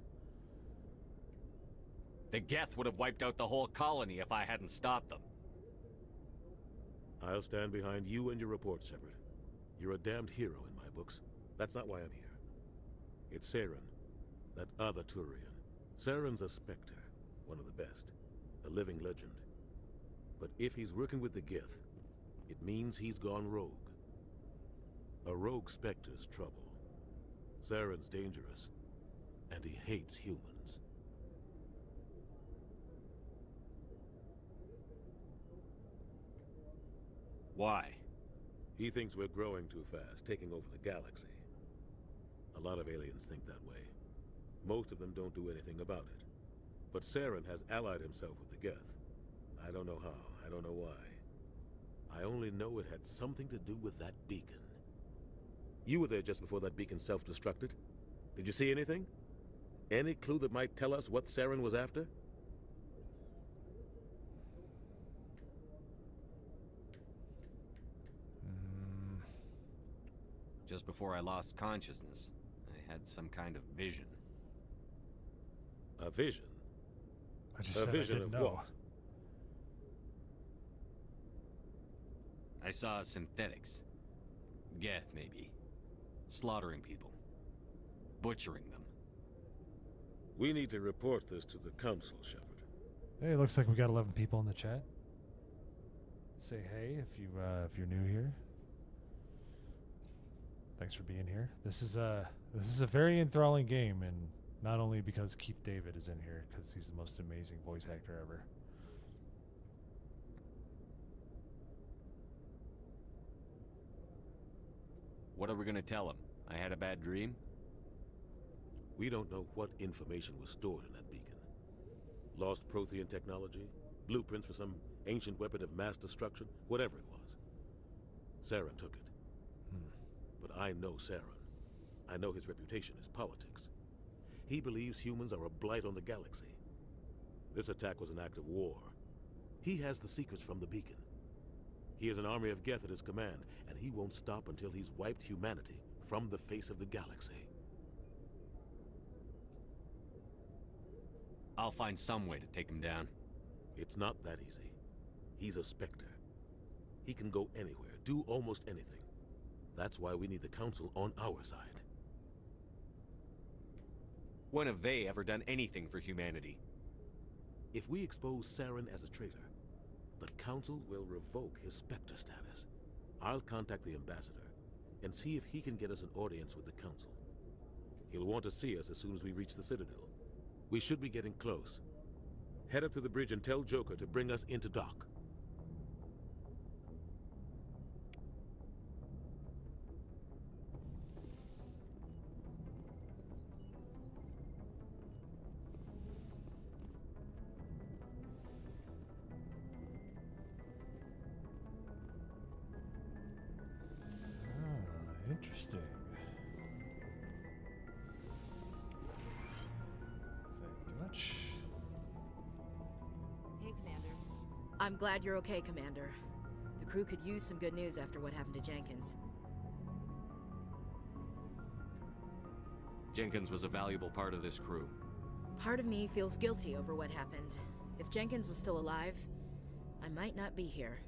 Speaker 7: The Geth would have wiped out the whole colony if I hadn't stopped them.
Speaker 14: I'll stand behind you and your report, Shepard. You're a damned hero in my books. That's not why I'm here. It's Saren, that other Turian. Saren's a Spectre, one of the best. A living legend. But if he's working with the Geth, it means he's gone rogue. A rogue Spectre's trouble. Saren's dangerous, and he hates humans.
Speaker 7: Why?
Speaker 14: He thinks we're growing too fast, taking over the galaxy. A lot of aliens think that way. Most of them don't do anything about it. But Saren has allied himself with the Geth. I don't know how, I don't know why. I only know it had something to do with that beacon. You were there just before that beacon self-destructed. Did you see anything? Any clue that might tell us what Saren was after?
Speaker 7: Just before I lost consciousness, I had some kind of vision.
Speaker 14: A vision?
Speaker 1: I just
Speaker 14: A
Speaker 1: said
Speaker 14: vision
Speaker 1: I didn't
Speaker 14: of
Speaker 1: know.
Speaker 14: what?
Speaker 7: I saw synthetics. Geth, maybe. Slaughtering people. Butchering them.
Speaker 14: We need to report this to the Council, Shepard.
Speaker 1: Hey, it looks like we got 11 people in the chat. Say hey if you're new here. Thanks for being here. This is a very enthralling game, and not only because Keith David is in here, because he's the most amazing voice actor ever.
Speaker 7: What are we gonna tell him? I had a bad dream?
Speaker 14: We don't know what information was stored in that beacon. Lost Prothean technology, blueprints for some ancient weapon of mass destruction, whatever it was. Saren took it. But I know Saren. I know his reputation is politics. He believes humans are a blight on the galaxy. This attack was an act of war. He has the secrets from the beacon. He has an army of Geth at his command, and he won't stop until he's wiped humanity from the face of the galaxy.
Speaker 7: I'll find some way to take him down.
Speaker 14: It's not that easy. He's a Spectre. He can go anywhere, do almost anything. That's why we need the Council on our side.
Speaker 7: When have they ever done anything for humanity?
Speaker 14: If we expose Saren as a traitor, the Council will revoke his Spectre status. I'll contact the Ambassador and see if he can get us an audience with the Council. He'll want to see us as soon as we reach the Citadel. We should be getting close. Head up to the bridge and tell Joker to bring us into dock.
Speaker 1: Interesting. Thank you much.
Speaker 15: Hey, Commander. I'm glad you're okay, Commander. The crew could use some good news after what happened to Jenkins.
Speaker 7: Jenkins was a valuable part of this crew.
Speaker 15: Part of me feels guilty over what happened. If Jenkins was still alive, I might not be here.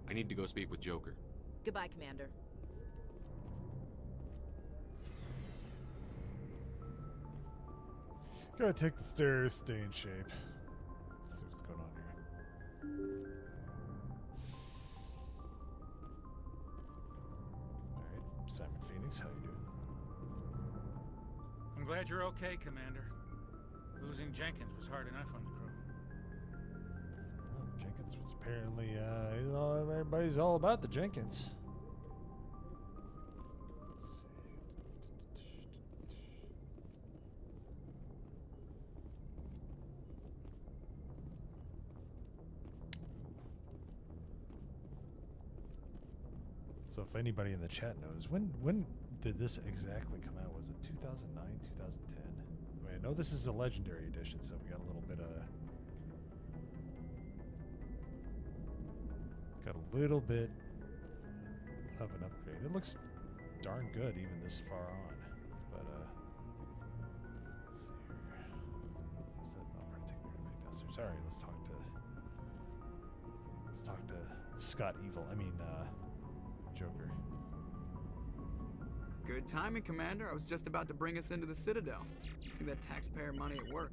Speaker 7: I need to go speak with Joker.
Speaker 15: Goodbye, Commander.
Speaker 1: Gotta take the stairs, stay in shape. See what's going on here. Alright, Simon Phoenix, how you doing?
Speaker 10: I'm glad you're okay, Commander. Losing Jenkins was hard enough on the crew.
Speaker 1: Well, Jenkins was apparently, everybody's all about the Jenkins. So if anybody in the chat knows, when did this exactly come out? Was it 2009, 2010? I mean, I know this is a Legendary Edition, so we got a little bit of... Got a little bit of an upgrade. It looks darn good even this far on. But, let's see here. Is that... I'll probably take me right back downstairs. Sorry, let's talk to Scott Evil. I mean, Joker.
Speaker 6: Good timing, Commander. I was just about to bring us into the Citadel. See that taxpayer money at work.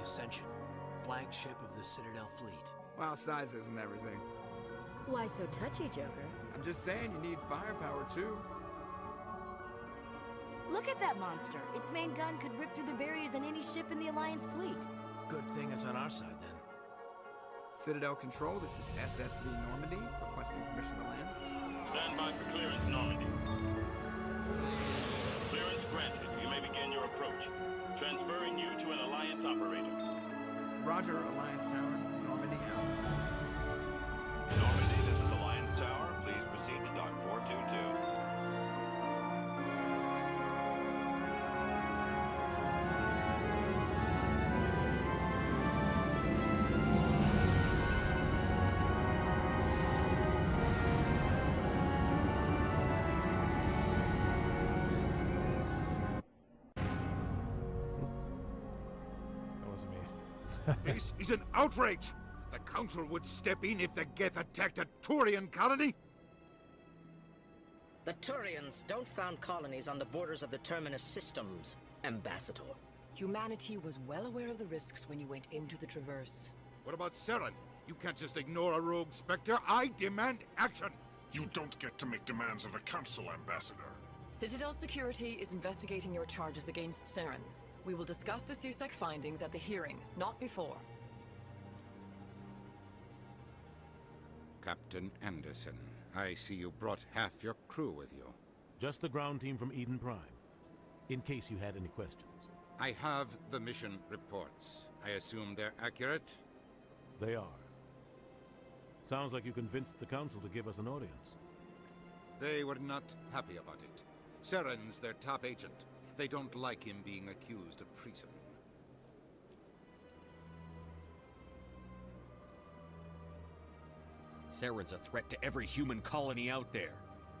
Speaker 17: Ascension, flagship of the Citadel fleet.
Speaker 6: Well, size isn't everything.
Speaker 15: Why so touchy, Joker?
Speaker 6: I'm just saying you need firepower, too.
Speaker 15: Look at that monster. Its main gun could rip through the barriers in any ship in the Alliance fleet.
Speaker 17: Good thing it's on our side, then.
Speaker 6: Citadel Control, this is SSV Normandy, requesting permission to land.
Speaker 20: Stand by for clearance, Normandy. Clearance granted. You may begin your approach. Transferring you to an Alliance operator.
Speaker 6: Roger, Alliance Tower. Normandy out.
Speaker 20: Normandy, this is Alliance Tower. Please proceed to Dock 422.
Speaker 3: This is an outrage! The Council would step in if the Geth attacked a Turian colony?
Speaker 21: The Turians don't found colonies on the borders of the Terminus systems, Ambassador.
Speaker 22: Humanity was well aware of the risks when you went into the Traverse.
Speaker 3: What about Saren? You can't just ignore a rogue Spectre. I demand action!
Speaker 23: You don't get to make demands of the Council, Ambassador.
Speaker 22: Citadel Security is investigating your charges against Saren. We will discuss the CSEC findings at the hearing, not before.
Speaker 3: Captain Anderson, I see you brought half your crew with you.
Speaker 14: Just the ground team from Eden Prime, in case you had any questions.
Speaker 3: I have the mission reports. I assume they're accurate?
Speaker 14: They are. Sounds like you convinced the Council to give us an audience.
Speaker 3: They were not happy about it. Saren's their top agent. They don't like him being accused of treason.
Speaker 7: Saren's a threat to every human colony out there.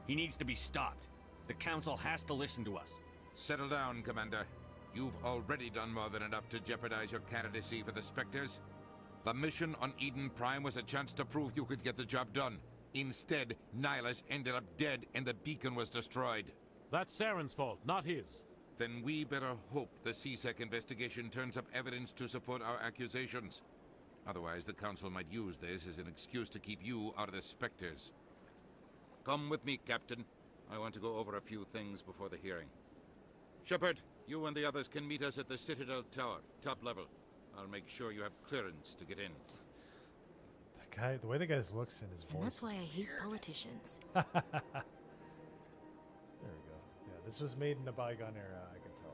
Speaker 7: He needs to be stopped. The Council has to listen to us.
Speaker 3: Settle down, Commander. You've already done more than enough to jeopardize your candidacy for the Spectres. The mission on Eden Prime was a chance to prove you could get the job done. Instead, Nihilus ended up dead and the beacon was destroyed.
Speaker 14: That's Saren's fault, not his.
Speaker 3: Then we better hope the CSEC investigation turns up evidence to support our accusations. Otherwise, the Council might use this as an excuse to keep you out of the Spectres. Come with me, Captain. I want to go over a few things before the hearing. Shepard, you and the others can meet us at the Citadel Tower, top level. I'll make sure you have clearance to get in.
Speaker 1: The guy, the way the guy looks in his voice.
Speaker 15: And that's why I hate politicians.
Speaker 1: There we go. Yeah, this was made in a bygone era, I can tell.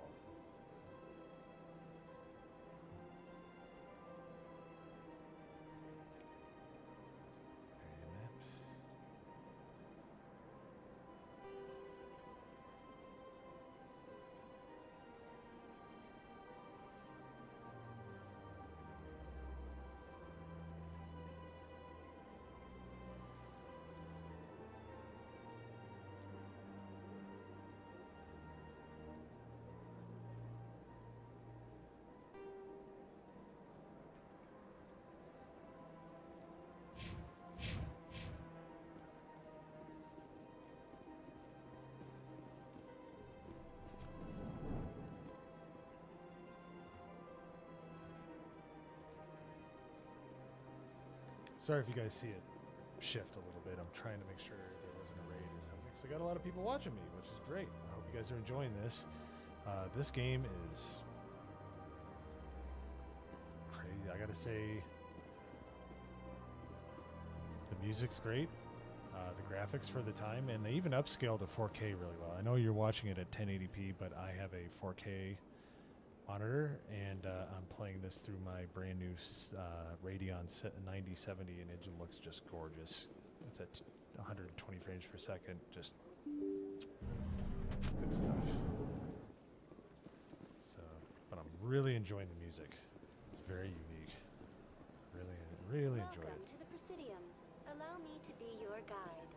Speaker 1: Sorry if you guys see it shift a little bit. I'm trying to make sure there wasn't a raid or something. Because I got a lot of people watching me, which is great. I hope you guys are enjoying this. This game is crazy. I gotta say, the music's great. The graphics for the time, and they even upscaled to 4K really well. I know you're watching it at 1080p, but I have a 4K monitor, and I'm playing this through my brand new Radeon 9070, and it looks just gorgeous. It's at 120 frames per second, just good stuff. So, but I'm really enjoying the music. It's very unique. Really enjoy it.
Speaker 24: Welcome to the Presidium. Allow me to be your guide.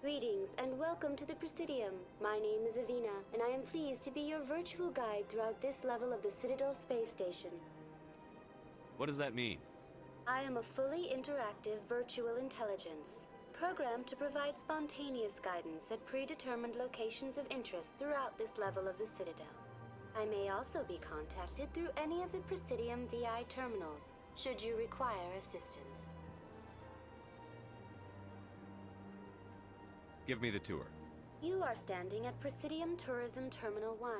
Speaker 24: Greetings and welcome to the Presidium. My name is Avina, and I am pleased to be your virtual guide throughout this level of the Citadel space station.
Speaker 7: What does that mean?
Speaker 24: I am a fully interactive virtual intelligence, programmed to provide spontaneous guidance at predetermined locations of interest throughout this level of the Citadel. I may also be contacted through any of the Presidium VI terminals, should you require assistance.
Speaker 7: Give me the tour.
Speaker 24: You are standing at Presidium Tourism Terminal 1.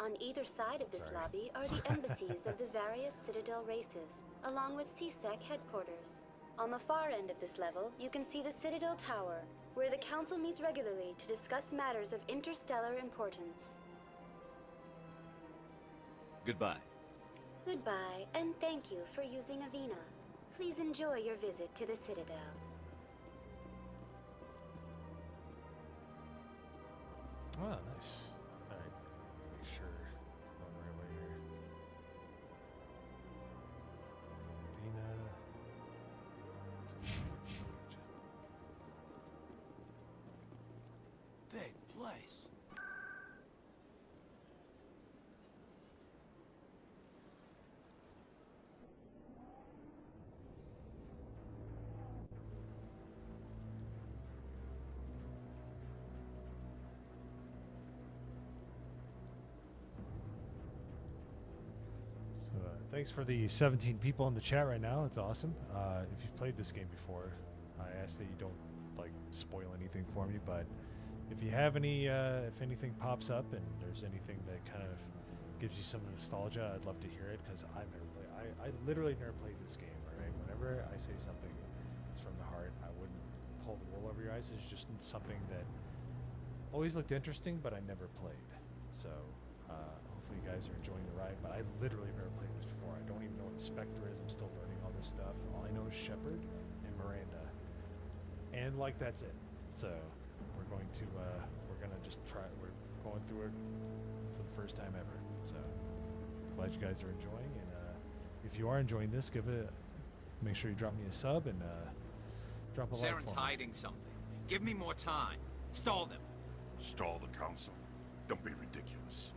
Speaker 24: On either side of this lobby are the embassies of the various Citadel races, along with CSEC headquarters. On the far end of this level, you can see the Citadel Tower, where the Council meets regularly to discuss matters of interstellar importance.
Speaker 7: Goodbye.
Speaker 24: Goodbye, and thank you for using Avina. Please enjoy your visit to the Citadel.
Speaker 1: Oh, nice. Alright. Make sure. Going the right way here. Vina.
Speaker 17: Big place.
Speaker 1: So, thanks for the 17 people in the chat right now. It's awesome. If you've played this game before, I ask that you don't like spoil anything for me. But if you have any, if anything pops up and there's anything that kind of gives you some nostalgia, I'd love to hear it because I've never played. I literally never played this game. Right? Whenever I say something that's from the heart, I wouldn't pull the wool over your eyes. It's just something that always looked interesting, but I never played. So. Hopefully you guys are enjoying the ride, but I literally have never played this before. I don't even know what a Spectre is. I'm still learning all this stuff. All I know is Shepard and Miranda. And like that's it. So we're going to just try, we're going through it for the first time ever. So glad you guys are enjoying, and if you are enjoying this, make sure you drop me a sub and drop a like
Speaker 2: Saren's
Speaker 1: for me.
Speaker 2: hiding something. Give me more time. Stall them.
Speaker 23: Stall the council? Don't be ridiculous.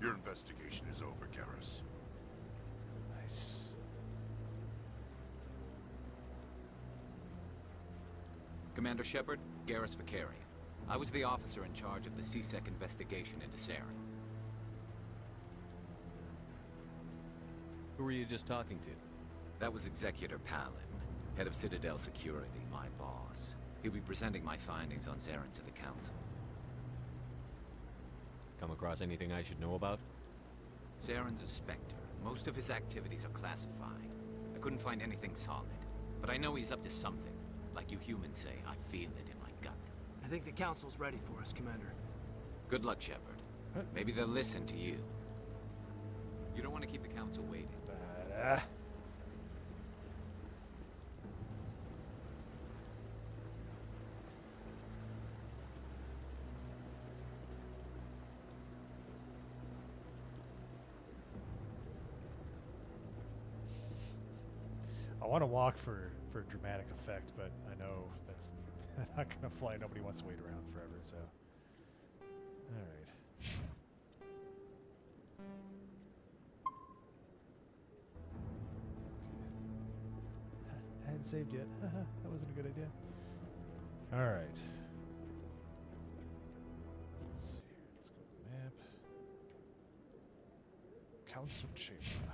Speaker 23: Your investigation is over, Garrus.
Speaker 1: Nice.
Speaker 2: Commander Shepard, Garrus Vakarian. I was the officer in charge of the CSEC investigation into Saren.
Speaker 7: Who were you just talking to?
Speaker 2: That was Executor Palin, head of Citadel Security, my boss. He'll be presenting my findings on Saren to the Council.
Speaker 7: Come across anything I should know about?
Speaker 2: Saren's a Spectre. Most of his activities are classified. I couldn't find anything solid. But I know he's up to something. Like you humans say, I feel it in my gut.
Speaker 17: I think the Council's ready for us, Commander.
Speaker 2: Good luck, Shepard. Maybe they'll listen to you. You don't want to keep the Council waiting.
Speaker 1: I want to walk for dramatic effect, but I know that's not going to fly. Nobody wants to wait around forever, so. Alright. I hadn't saved yet. That wasn't a good idea. Alright. Let's see here. Let's go to the map. Council Chamber.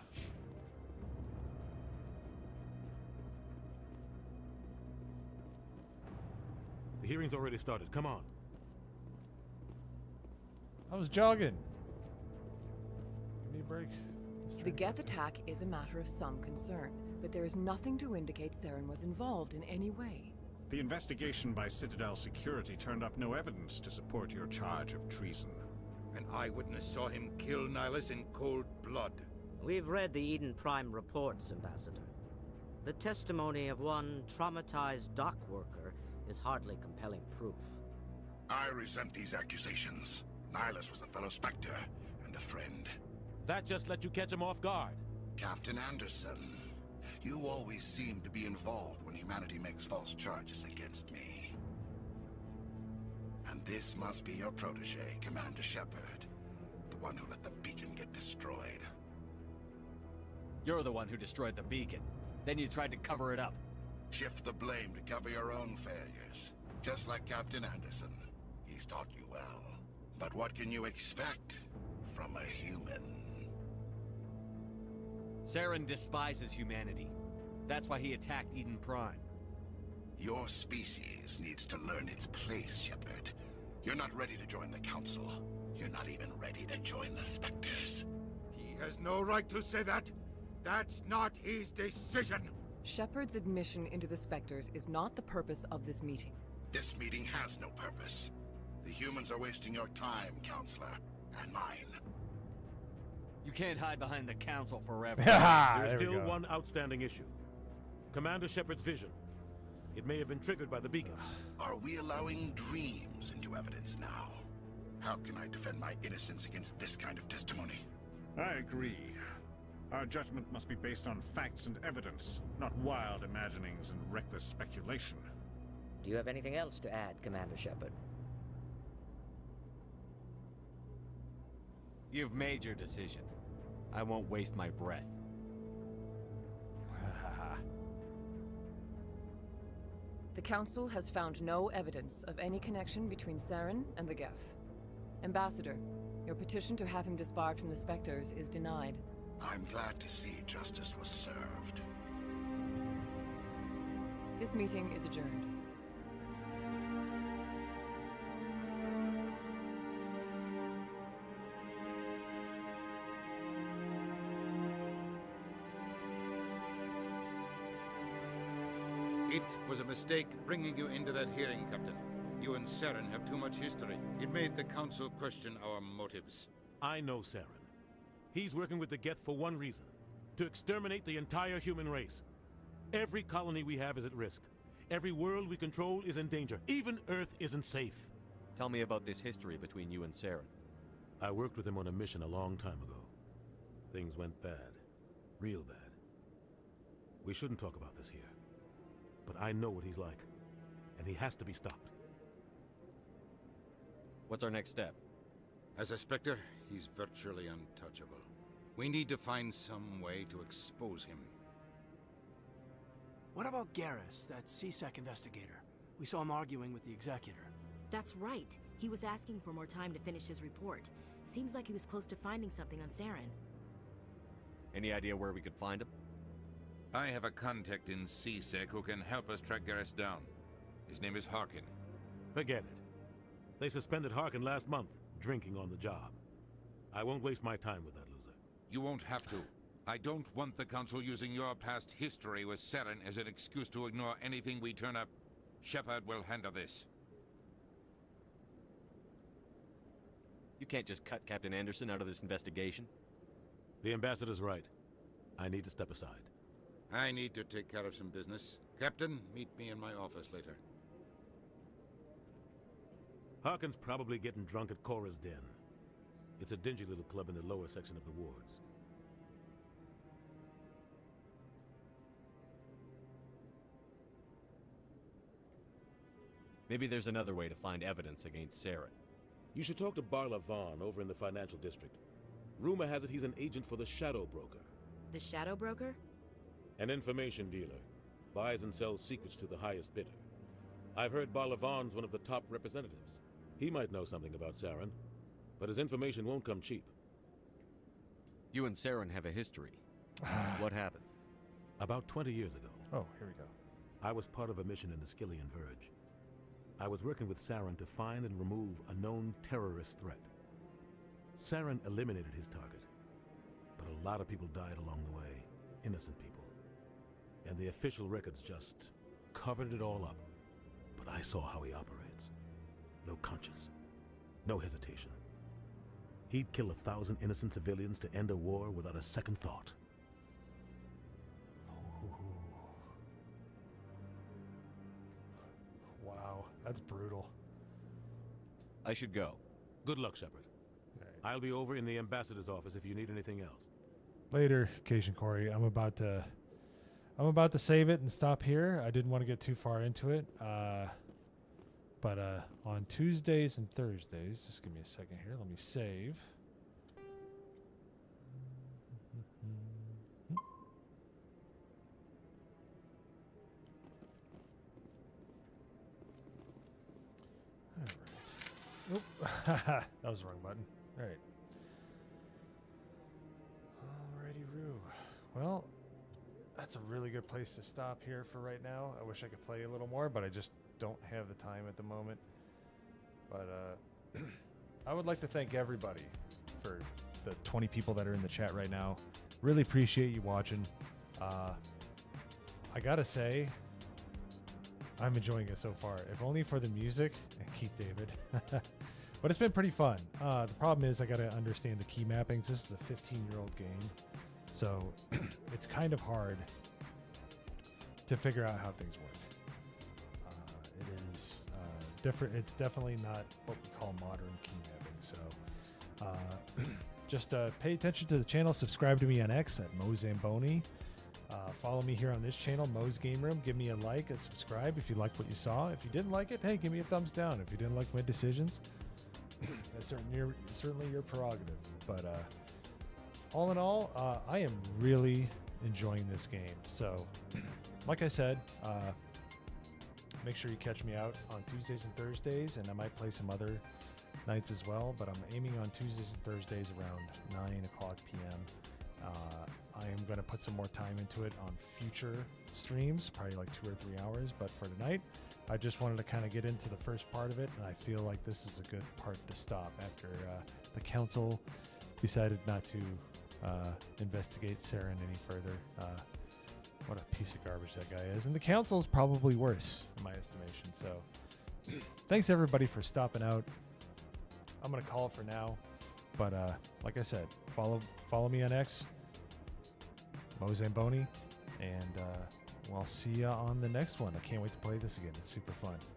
Speaker 14: The hearing's already started. Come on.
Speaker 1: I was jogging. Give me a break.
Speaker 22: The Geth attack is a matter of some concern, but there is nothing to indicate Saren was involved in any way.
Speaker 18: The investigation by Citadel Security turned up no evidence to support your charge of treason.
Speaker 3: An eyewitness saw him kill Nihilus in cold blood.
Speaker 21: We've read the Eden Prime reports, Ambassador. The testimony of one traumatized dock worker is hardly compelling proof.
Speaker 23: I resent these accusations. Nihilus was a fellow Spectre and a friend.
Speaker 14: That just let you catch him off guard.
Speaker 23: Captain Anderson, you always seem to be involved when humanity makes false charges against me. And this must be your protege, Commander Shepard. The one who let the beacon get destroyed.
Speaker 7: You're the one who destroyed the beacon. Then you tried to cover it up.
Speaker 23: Shift the blame to cover your own failures. Just like Captain Anderson. He's taught you well. But what can you expect from a human.
Speaker 7: Saren despises humanity. That's why he attacked Eden Prime.
Speaker 23: Your species needs to learn its place, Shepard. You're not ready to join the Council. You're not even ready to join the Spectres.
Speaker 3: He has no right to say that. That's not his decision.
Speaker 22: Shepard's admission into the Spectres is not the purpose of this meeting.
Speaker 23: This meeting has no purpose. The humans are wasting your time, Counselor, and mine.
Speaker 7: You can't hide behind the Council forever.
Speaker 14: There's still one outstanding issue. Commander Shepard's vision. It may have been triggered by the beacon.
Speaker 23: Are we allowing dreams into evidence now? How can I defend my innocence against this kind of testimony?
Speaker 18: I agree. Our judgment must be based on facts and evidence, not wild imaginings and reckless speculation.
Speaker 21: Do you have anything else to add, Commander Shepard?
Speaker 7: You've made your decision. I won't waste my breath.
Speaker 22: The Council has found no evidence of any connection between Saren and the Geth. Ambassador, your petition to have him disbarred from the Spectres is denied.
Speaker 23: I'm glad to see justice was served.
Speaker 22: This meeting is adjourned.
Speaker 3: It was a mistake bringing you into that hearing, Captain. You and Saren have too much history. It made the Council question our motives.
Speaker 14: I know Saren. He's working with the Geth for one reason. To exterminate the entire human race. Every colony we have is at risk. Every world we control is in danger. Even Earth isn't safe.
Speaker 7: Tell me about this history between you and Saren.
Speaker 14: I worked with him on a mission a long time ago. Things went bad. Real bad. We shouldn't talk about this here. But I know what he's like. And he has to be stopped.
Speaker 7: What's our next step?
Speaker 3: As a Spectre, he's virtually untouchable. We need to find some way to expose him.
Speaker 17: What about Garrus, that CSEC investigator? We saw him arguing with the Executor.
Speaker 15: That's right. He was asking for more time to finish his report. Seems like he was close to finding something on Saren.
Speaker 7: Any idea where we could find him?
Speaker 3: I have a contact in CSEC who can help us track Garrus down. His name is Harkin.
Speaker 14: Forget it. They suspended Harkin last month, drinking on the job. I won't waste my time with that loser.
Speaker 3: You won't have to. I don't want the Council using your past history with Saren as an excuse to ignore anything we turn up. Shepard will handle this.
Speaker 7: You can't just cut Captain Anderson out of this investigation.
Speaker 14: The Ambassador's right. I need to step aside.
Speaker 3: I need to take care of some business. Captain, meet me in my office later.
Speaker 14: Harkin's probably getting drunk at Cora's Den. It's a dingy little club in the lower section of the wards.
Speaker 7: Maybe there's another way to find evidence against Saren.
Speaker 14: You should talk to Barla Vaughn over in the financial district. Rumor has it he's an agent for the Shadow Broker.
Speaker 15: The Shadow Broker?
Speaker 14: An information dealer. Buys and sells secrets to the highest bidder. I've heard Barla Vaughn's one of the top representatives. He might know something about Saren, but his information won't come cheap.
Speaker 7: You and Saren have a history. What happened?
Speaker 14: About 20 years ago.
Speaker 1: Oh, here we go.
Speaker 14: I was part of a mission in the Skillian Verge. I was working with Saren to find and remove a known terrorist threat. Saren eliminated his target, but a lot of people died along the way. Innocent people. And the official records just covered it all up. But I saw how he operates. No conscience. No hesitation. He'd kill 1,000 innocent civilians to end a war without a second thought.
Speaker 1: Wow, that's brutal.
Speaker 7: I should go.
Speaker 14: Good luck, Shepard. I'll be over in the Ambassador's office if you need anything else.
Speaker 1: Later, Cation Corey. I'm about to save it and stop here. I didn't want to get too far into it. But on Tuesdays and Thursdays, just give me a second here. Let me save. All right. Oh, that was the wrong button. All right. that's a really good place to stop here for right now. I wish I could play a little more, but I just don't have the time at the moment. But I would like to thank everybody for the 20 people that are in the chat right now. Really appreciate you watching. I gotta say, I'm enjoying it so far, if only for the music and Keith David. But it's been pretty fun. The problem is I gotta understand the key mappings. This is a 15-year-old game, so it's kind of hard to figure out how things work. It is different. It's definitely not what we call modern key mapping. So just pay attention to the channel. Subscribe to me on X at Mo Zamboni. Follow me here on this channel, Mo's Game Room. Give me a like, a subscribe if you liked what you saw. If you didn't like it, hey, give me a thumbs down. If you didn't like my decisions, that's certainly your prerogative. But all in all, I am really enjoying this game. So, like I said, make sure you catch me out on Tuesdays and Thursdays, and I might play some other nights as well. But I'm aiming on Tuesdays and Thursdays around 9 o'clock p.m. I am going to put some more time into it on future streams, probably like 2 or 3 hours. But for tonight, I just wanted to kind of get into the first part of it, and I feel like this is a good part to stop after the council decided not to investigate Saren any further. What a piece of garbage that guy is. And the council is probably worse, in my estimation. So thanks, everybody, for stopping out. I'm going to call it for now. But like I said, follow me on X, Mo Zamboni, and I'll see you on the next one. I can't wait to play this again. It's super fun.